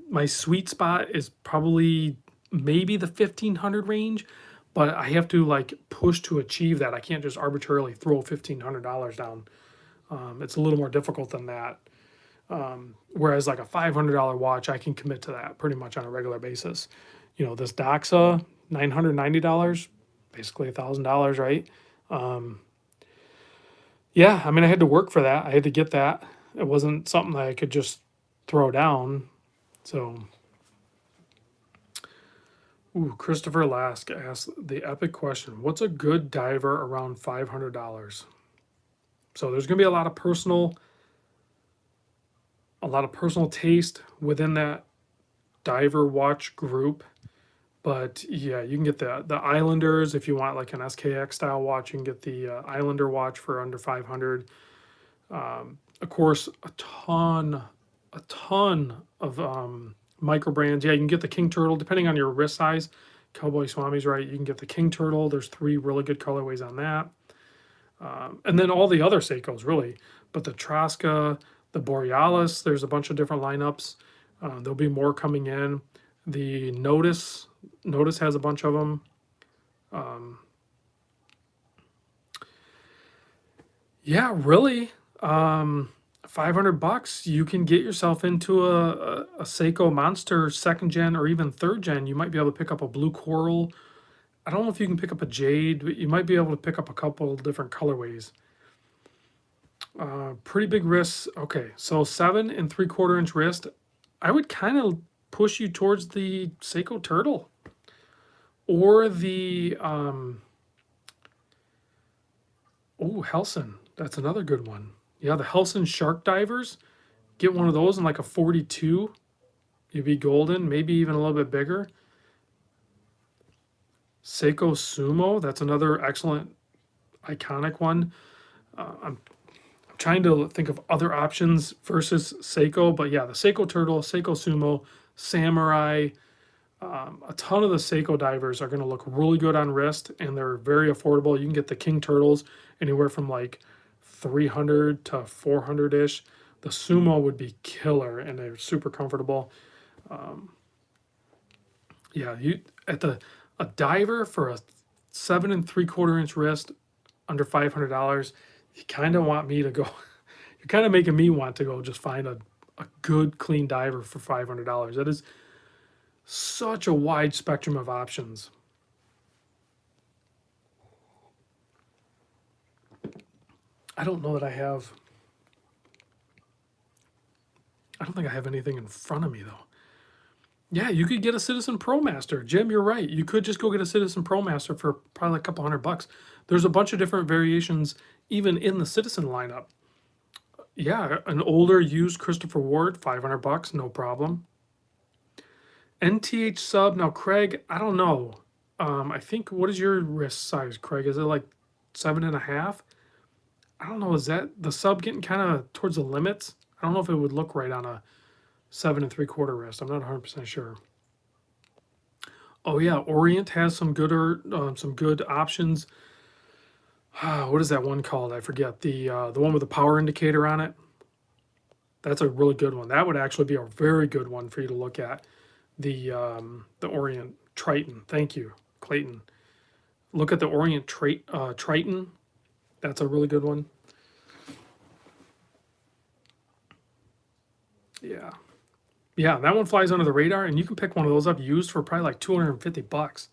my sweet spot is probably maybe the 1500 range, but I have to like push to achieve that. I can't just arbitrarily throw $1,500 down. It's a little more difficult than that. Whereas like a $500 watch, I can commit to that pretty much on a regular basis. You know, this Doxa, $990, basically $1,000, right? Yeah, I mean, I had to work for that. I had to get that. It wasn't something that I could just throw down. So, ooh, Christopher Lask asked the epic question: what's a good diver around $500? So there's going to be a lot of personal taste within that diver watch group. But yeah, you can get the Islanders if you want like an SKX style watch. You can get the Islander watch for under 500. Of course, a ton of micro brands. Yeah, you can get the King Turtle depending on your wrist size. Cowboy Swami's right. You can get the King Turtle. There's 3 really good colorways on that, and then all the other Seikos really. But the Trasca, the Borealis, there's a bunch of different lineups. There'll be more coming in. The Notice has a bunch of them. Yeah, really. 500 bucks, you can get yourself into a Seiko Monster 2nd gen or even 3rd gen. You might be able to pick up a blue coral. I don't know if you can pick up a jade, but you might be able to pick up a couple different colorways. Pretty big wrists. Okay, so 7 3/4 inch wrist. I would kind of push you towards the Seiko Turtle or the Helson. That's another good one. Yeah, the Helson Shark Divers. Get one of those in like a 42. You'd be golden, maybe even a little bit bigger. Seiko Sumo. That's another excellent, iconic one. I'm trying to think of other options versus Seiko, but yeah, the Seiko Turtle, Seiko Sumo, Samurai. A ton of the Seiko divers are going to look really good on wrist, and they're very affordable. You can get the King Turtles anywhere from like 300 to 400 ish. The Sumo would be killer, and they're super comfortable. Yeah, you at a diver for a 7 3/4 inch wrist under $500. You kind of want me to go. You're kind of making me want to go just find a good clean diver for $500. That is such a wide spectrum of options. I don't know that I don't think I have anything in front of me though. Yeah, you could get a Citizen Pro Master. Jim, you're right. You could just go get a Citizen Pro Master for probably a couple $100. There's a bunch of different variations even in the Citizen lineup. Yeah, an older used Christopher Ward, $500, no problem. NTH sub. Now, Craig, I don't know. I think, what is your wrist size, Craig? Is it like 7.5? I don't know. Is that the sub getting kind of towards the limits? I don't know if it would look right on a 7 3/4 wrist. I'm not 100% sure. Oh yeah, Orient has some good options. What is that one called? I forget. The one with the power indicator on it. That's a really good one. That would actually be a very good one for you to look at. The Orient Triton. Thank you, Clayton. Look at the Orient Triton. That's a really good one. Yeah. Yeah, that one flies under the radar, and you can pick one of those up used for probably like $250.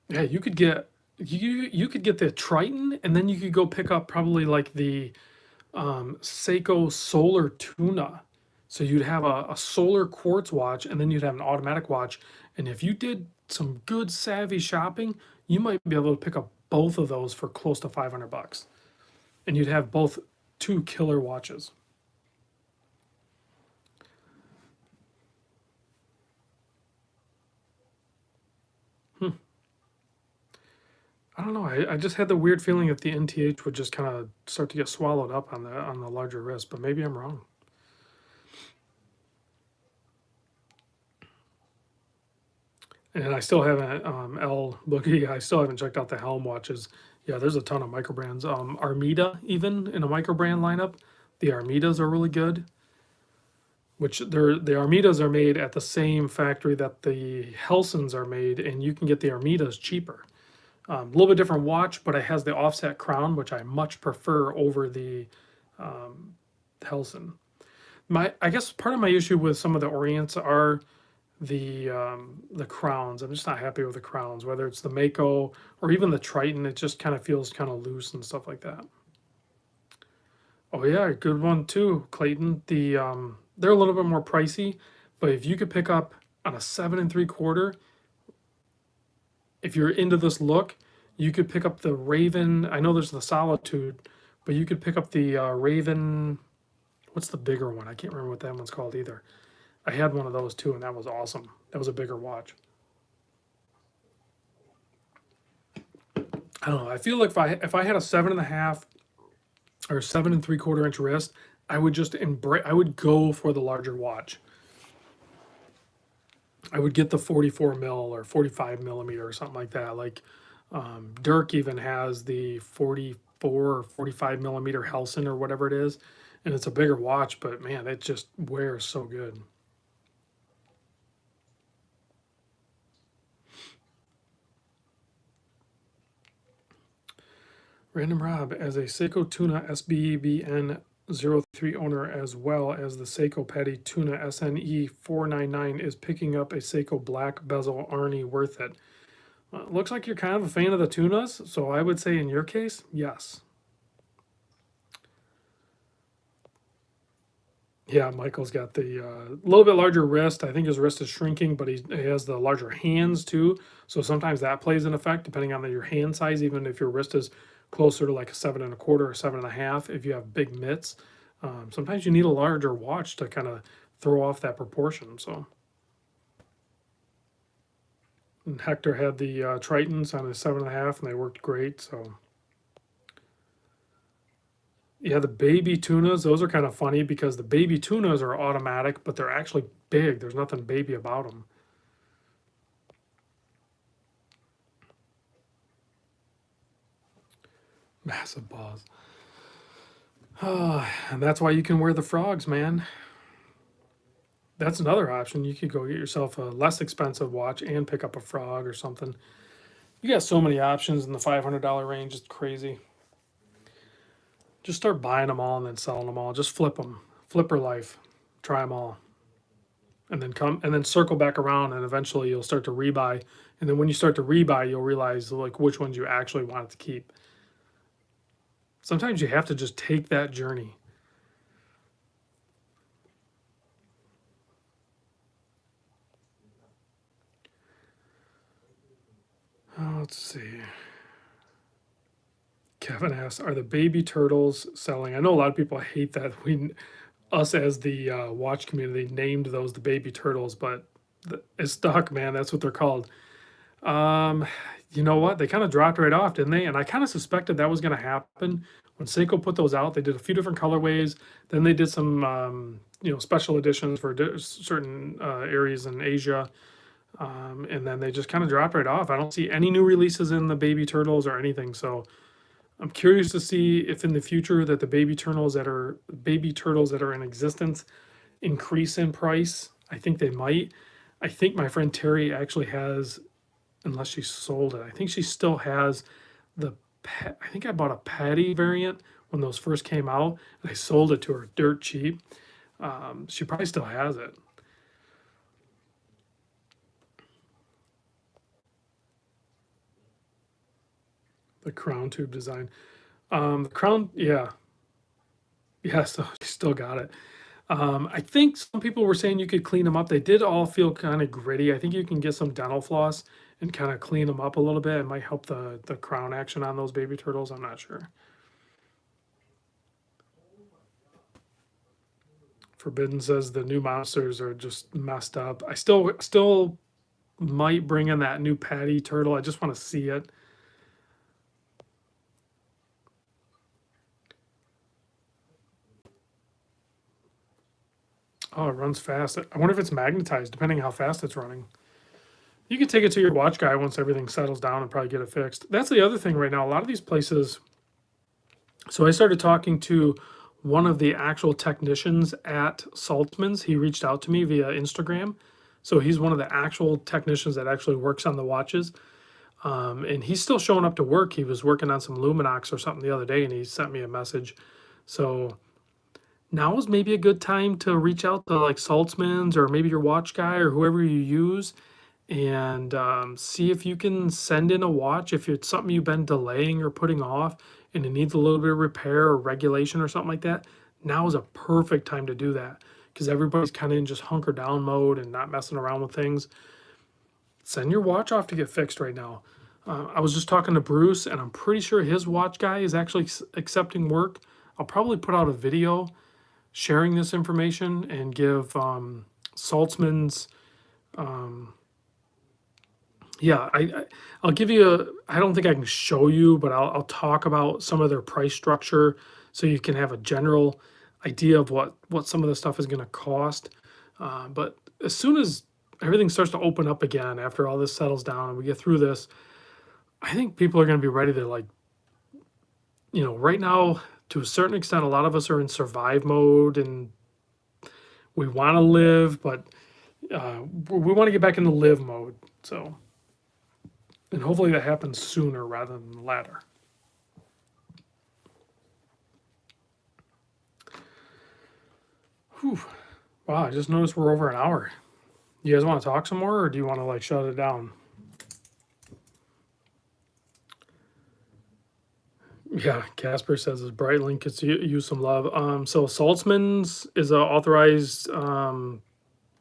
Yeah, you could get the Triton, and then you could go pick up probably like the Seiko Solar Tuna. So you'd have a solar quartz watch, and then you'd have an automatic watch. And if you did some good savvy shopping, you might be able to pick up both of those for close to 500 bucks. And you'd have both two killer watches. I don't know. I just had the weird feeling that the NTH would just kind of start to get swallowed up on the larger wrist, but maybe I'm wrong. And I still haven't L Boogie. I still haven't checked out the Helm watches. Yeah, there's a ton of micro brands. Armida, even in a micro brand lineup, the Armidas are really good. Which the Armidas are made at the same factory that the Helsons are made, and you can get the Armidas cheaper. A little bit different watch, but it has the offset crown, which I much prefer over the Helson. I guess part of my issue with some of the Orients are the crowns. I'm just not happy with the crowns, whether it's the Mako or even the Triton. It just kind of feels kind of loose and stuff like that. Oh yeah, good one too, Clayton. They're a little bit more pricey, but if you could pick up on a 7 3/4, if you're into this look, you could pick up the Raven. I know there's the Solitude, but you could pick up the Raven. What's the bigger one? I can't remember what that one's called either. I had one of those too, and that was awesome. That was a bigger watch. I don't know. I feel like if I had a 7.5 or 7 3/4 inch wrist, I would just embrace. I would go for the larger watch. I would get the 44 mil or 45 millimeter or something like that. Like Dirk even has the 44 or 45 millimeter Helson or whatever it is, and it's a bigger watch, but man, it just wears so good. Random Rob, as a Seiko Tuna SBBN 03 owner, as well as the Seiko Petty Tuna SNE 499, is picking up a Seiko Black Bezel Arnie worth it? Looks like you're kind of a fan of the tunas, so I would say in your case, yes. Yeah, Michael's got the little bit larger wrist. I think his wrist is shrinking, but he has the larger hands too. So sometimes that plays an effect depending on your hand size. Even if your wrist is closer to like a 7 1/4 or 7.5, if you have big mitts, sometimes you need a larger watch to kind of throw off that proportion. So, and Hector had the Tritons on his 7.5, and they worked great. So. Yeah, the baby tunas, those are kind of funny because the baby tunas are automatic, but they're actually big. There's nothing baby about them. Massive paws. And that's why you can wear the frogs, man. That's another option. You could go get yourself a less expensive watch and pick up a frog or something. You got so many options in the $500 range. It's crazy. Just start buying them all and then selling them all. Just flip them. Flipper life. Try them all. And then circle back around, and eventually you'll start to rebuy. And then when you start to rebuy, you'll realize like which ones you actually wanted to keep. Sometimes you have to just take that journey. Let's see. Kevin asks, "Are the baby turtles selling?" I know a lot of people hate that us as the watch community named those the baby turtles, but it's stuck, man. That's what they're called. You know what? They kind of dropped right off, didn't they? And I kind of suspected that was going to happen when Seiko put those out. They did a few different colorways. Then they did some, special editions for certain areas in Asia. And then they just kind of dropped right off. I don't see any new releases in the baby turtles or anything. So I'm curious to see if in the future that the baby turtles that are in existence increase in price. I think they might. I think my friend Terry actually has, unless she sold it, I think she still has I think I bought a Patty variant when those first came out, and I sold it to her dirt cheap. She probably still has it. The crown tube design. The crown, yeah. Yeah, so she still got it. I think some people were saying you could clean them up. They did all feel kind of gritty. I think you can get some dental floss and kind of clean them up a little bit. It might help the crown action on those baby turtles. I'm not sure. Forbidden says the new monsters are just messed up. I still might bring in that new Patty turtle. I just want to see it. Oh, it runs fast. I wonder if it's magnetized, depending how fast it's running. You can take it to your watch guy once everything settles down and probably get it fixed. That's the other thing right now. A lot of these places. So I started talking to one of the actual technicians at Saltzman's. He reached out to me via Instagram. So he's one of the actual technicians that actually works on the watches. And he's still showing up to work. He was working on some Luminox or something the other day, and he sent me a message. So now is maybe a good time to reach out to like Saltzman's or maybe your watch guy or whoever you use, and see if you can send in a watch if it's something you've been delaying or putting off and it needs a little bit of repair or regulation or something like that. Now is a perfect time to do that because everybody's kind of in just hunker down mode and not messing around with things. Send your watch off to get fixed right now. I was just talking to Bruce, and I'm pretty sure his watch guy is actually accepting work. I'll probably put out a video sharing this information and give Saltzman's. Yeah, I'll give you a. I don't think I can show you, but I'll talk about some of their price structure so you can have a general idea of what some of the stuff is going to cost. But as soon as everything starts to open up again after all this settles down and we get through this, I think people are going to be ready to, like, right now, to a certain extent, a lot of us are in survive mode and we want to live, but we want to get back into live mode. So, and hopefully that happens sooner rather than later. Whew. Wow, I just noticed we're over an hour. You guys want to talk some more, or do you want to like shut it down? Yeah, Casper says his Breitling could use some love. So Saltzman's is an authorized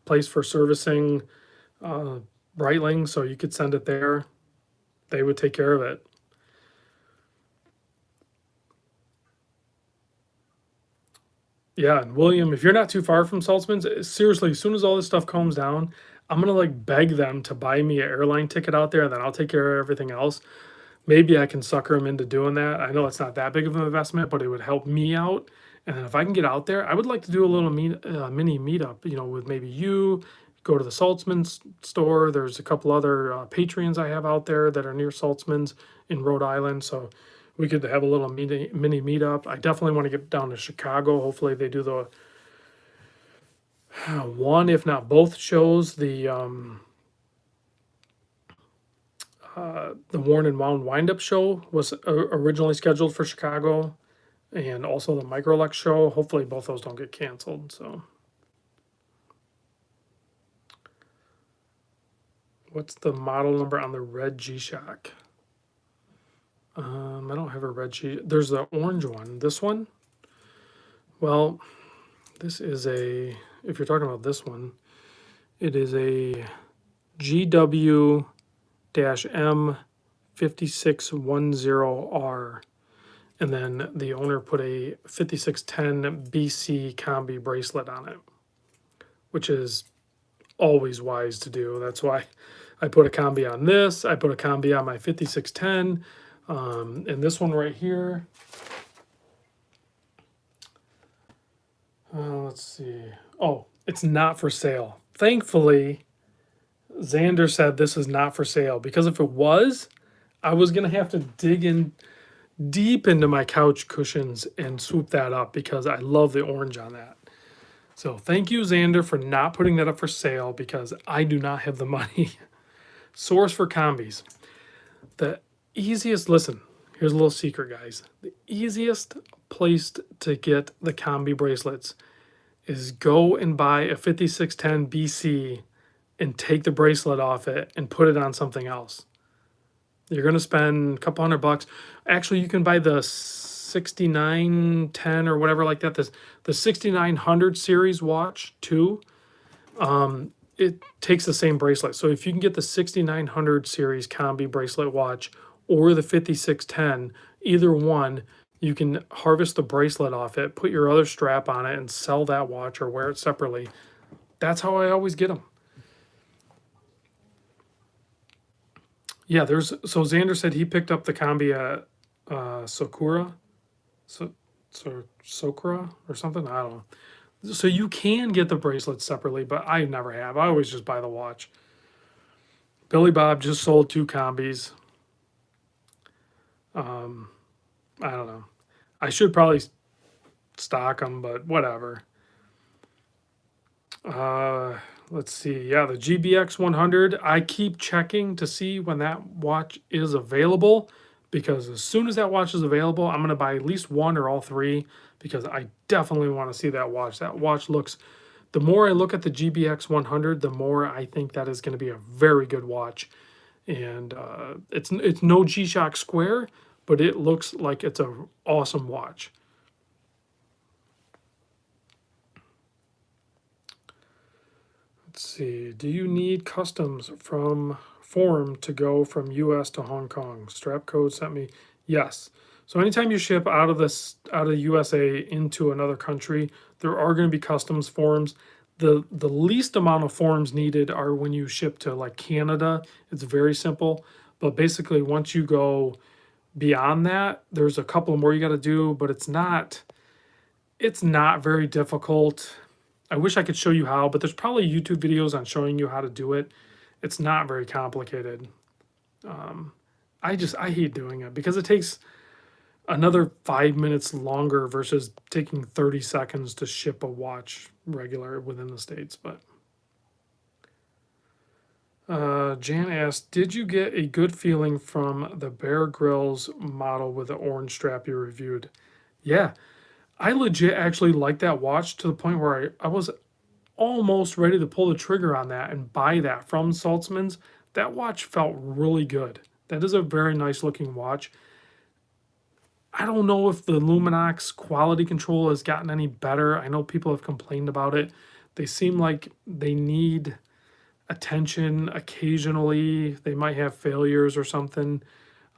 place for servicing Breitling, so you could send it there. They would take care of it. Yeah, and William, if you're not too far from Saltzman's, seriously, as soon as all this stuff calms down, I'm gonna like beg them to buy me an airline ticket out there, and then I'll take care of everything else. Maybe I can sucker them into doing that. I know it's not that big of an investment, but it would help me out. And then if I can get out there, I would like to do a little mini meetup, with maybe you. Go to the Saltzman's store. There's a couple other Patreons I have out there that are near Saltzman's in Rhode Island. So we could have a little mini meetup. I definitely want to get down to Chicago. Hopefully they do the one, if not both shows. The Worn and Wound Windup show was originally scheduled for Chicago, and also the Microlex show. Hopefully both those don't get canceled. So, what's the model number on the red G-Shock? I don't have a red G. There's the orange one. This one? Well, this is a, if you're talking about this one, it is a GW-M5610R. And then the owner put a 5610 BC combi bracelet on it, which is always wise to do. That's why I put a combi on this. I put a combi on my 5610. And this one right here. Let's see. Oh, it's not for sale. Thankfully, Xander said this is not for sale, because if it was, I was going to have to dig in deep into my couch cushions and swoop that up, because I love the orange on that. So thank you, Xander, for not putting that up for sale, because I do not have the money. Source for combis. The easiest, listen, here's a little secret, guys. The easiest place to get the combi bracelets is go and buy a 5610 BC and take the bracelet off it and put it on something else. You're going to spend a couple $100. Actually, you can buy the 6910 or whatever like that. The 6900 series watch too. it takes the same bracelet. So if you can get the 6900 series combi bracelet watch or the 5610, either one, you can harvest the bracelet off it, put your other strap on it, and sell that watch or wear it separately. That's how I always get them. Yeah, so Xander said he picked up the combi at Sakura, Sokura or something. I don't know. So you can get the bracelets separately, but I never have. I always just buy the watch. Billy Bob just sold 2 combis. I don't know. I should probably stock them, but whatever. Let's see. Yeah, the GBX 100. I keep checking to see when that watch is available, because as soon as that watch is available, I'm going to buy at least one or all 3, because I definitely want to see that watch. That watch looks, the more I look at the GBX 100, the more I think that is going to be a very good watch. And it's no G-Shock Square, but it looks like it's an awesome watch. Let's see. Do you need customs from form to go from US to Hong Kong? Strap code sent me. Yes. So anytime you ship out of USA into another country, there are going to be customs forms. The least amount of forms needed are when you ship to like Canada. It's very simple. But basically, once you go beyond that, there's a couple more you got to do, but it's not very difficult. I wish I could show you how, but there's probably YouTube videos on showing you how to do it. It's not very complicated. I hate doing it because it takes another 5 minutes longer versus taking 30 seconds to ship a watch regular within the States. But Jan asked, did you get a good feeling from the Bear Grylls model with the orange strap you reviewed? Yeah, I legit actually like that watch to the point where I was almost ready to pull the trigger on that and buy that from Saltzman's. That watch felt really good. That is a very nice looking watch. I don't know if the Luminox quality control has gotten any better. I know people have complained about it. They seem like they need attention occasionally. They might have failures or something.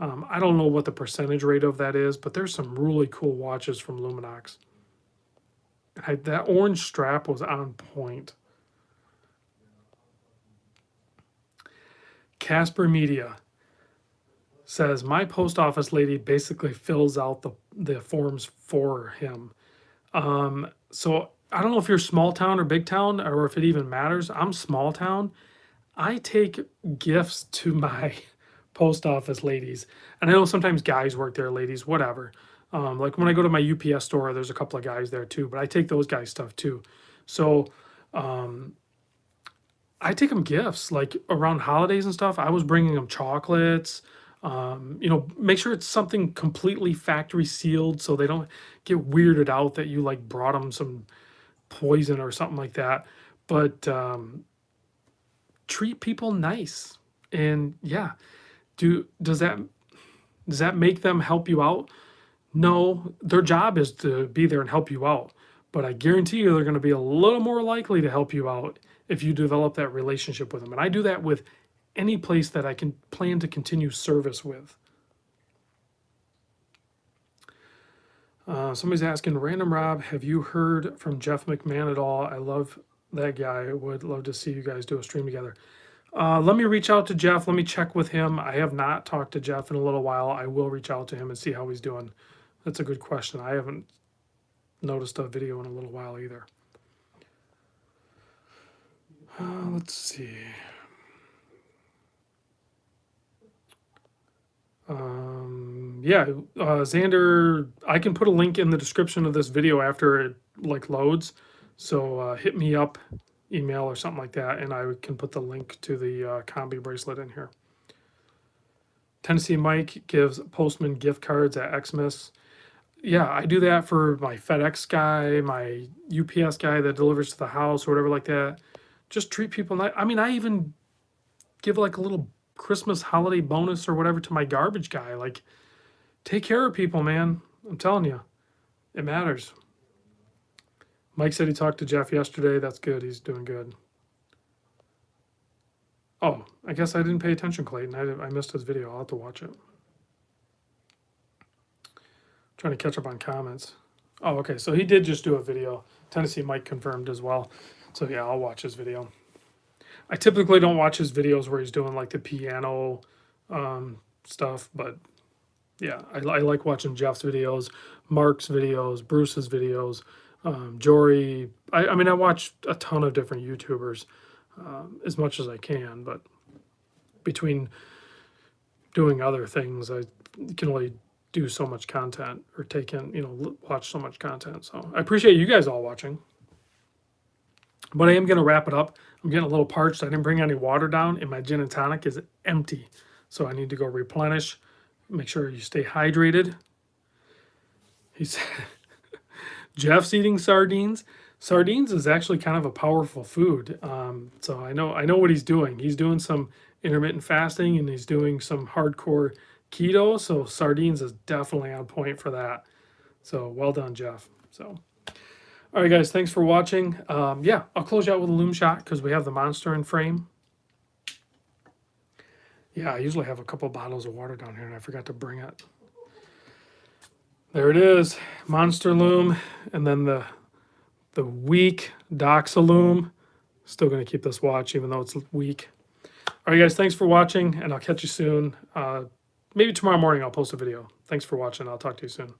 I don't know what the percentage rate of that is, but there's some really cool watches from Luminox. That orange strap was on point. Casper Media says, my post office lady basically fills out the forms for him. So I don't know if you're small town or big town, or if it even matters. I'm small town. I take gifts to my post office ladies. And I know sometimes guys work there, ladies, whatever. Like when I go to my UPS store, there's a couple of guys there too, but I take those guys stuff too. So I take them gifts, like around holidays and stuff. I was bringing them chocolates. Make sure it's something completely factory sealed so they don't get weirded out that you like brought them some poison or something like that. But treat people nice. And yeah, does that make them help you out? No, their job is to be there and help you out. But I guarantee you they're going to be a little more likely to help you out if you develop that relationship with them. And I do that with any place that I can plan to continue service with. Somebody's asking, Random Rob, have you heard from Jeff McMahon at all? I love that guy. I would love to see you guys do a stream together. Let me reach out to Jeff. Let me check with him. I have not talked to Jeff in a little while. I will reach out to him and see how he's doing. That's a good question. I haven't noticed a video in a little while either. Let's see. Xander, I can put a link in the description of this video after it loads. So hit me up, email or something like that, and I can put the link to the combi bracelet in here. Tennessee Mike gives postman gift cards at Xmas. Yeah, I do that for my FedEx guy, my UPS guy that delivers to the house or whatever like that. Just treat people nice. I mean, I even give like a little Christmas holiday bonus or whatever to my garbage guy. Like, take care of people, man. I'm telling you, it matters. Mike said he talked to Jeff yesterday. That's good. He's doing good. Oh, I guess I didn't pay attention, Clayton. I missed his video. I'll have to watch it. Trying to catch up on comments. Oh, okay. So he did just do a video. Tennessee Mike confirmed as well. So yeah, I'll watch his video. I typically don't watch his videos where he's doing like the piano stuff, but yeah, I like watching Jeff's videos, Mark's videos, Bruce's videos, Jory. I mean, I watch a ton of different YouTubers as much as I can, but between doing other things, I can only do so much content or take in, watch so much content. So I appreciate you guys all watching. But I am going to wrap it up. I'm getting a little parched. I didn't bring any water down, and my gin and tonic is empty. So I need to go replenish. Make sure you stay hydrated. He's Jeff's eating sardines. Sardines is actually kind of a powerful food. So I know what he's doing. He's doing some intermittent fasting and he's doing some hardcore keto. So sardines is definitely on point for that. So well done, Jeff. So. All right, guys, thanks for watching. Yeah, I'll close you out with a loom shot because we have the monster in frame. Yeah, I usually have a couple bottles of water down here, and I forgot to bring it. There it is, monster loom, and then the weak Doxa loom. Still going to keep this watch even though it's weak. All right, guys, thanks for watching, and I'll catch you soon. Maybe tomorrow morning I'll post a video. Thanks for watching. I'll talk to you soon.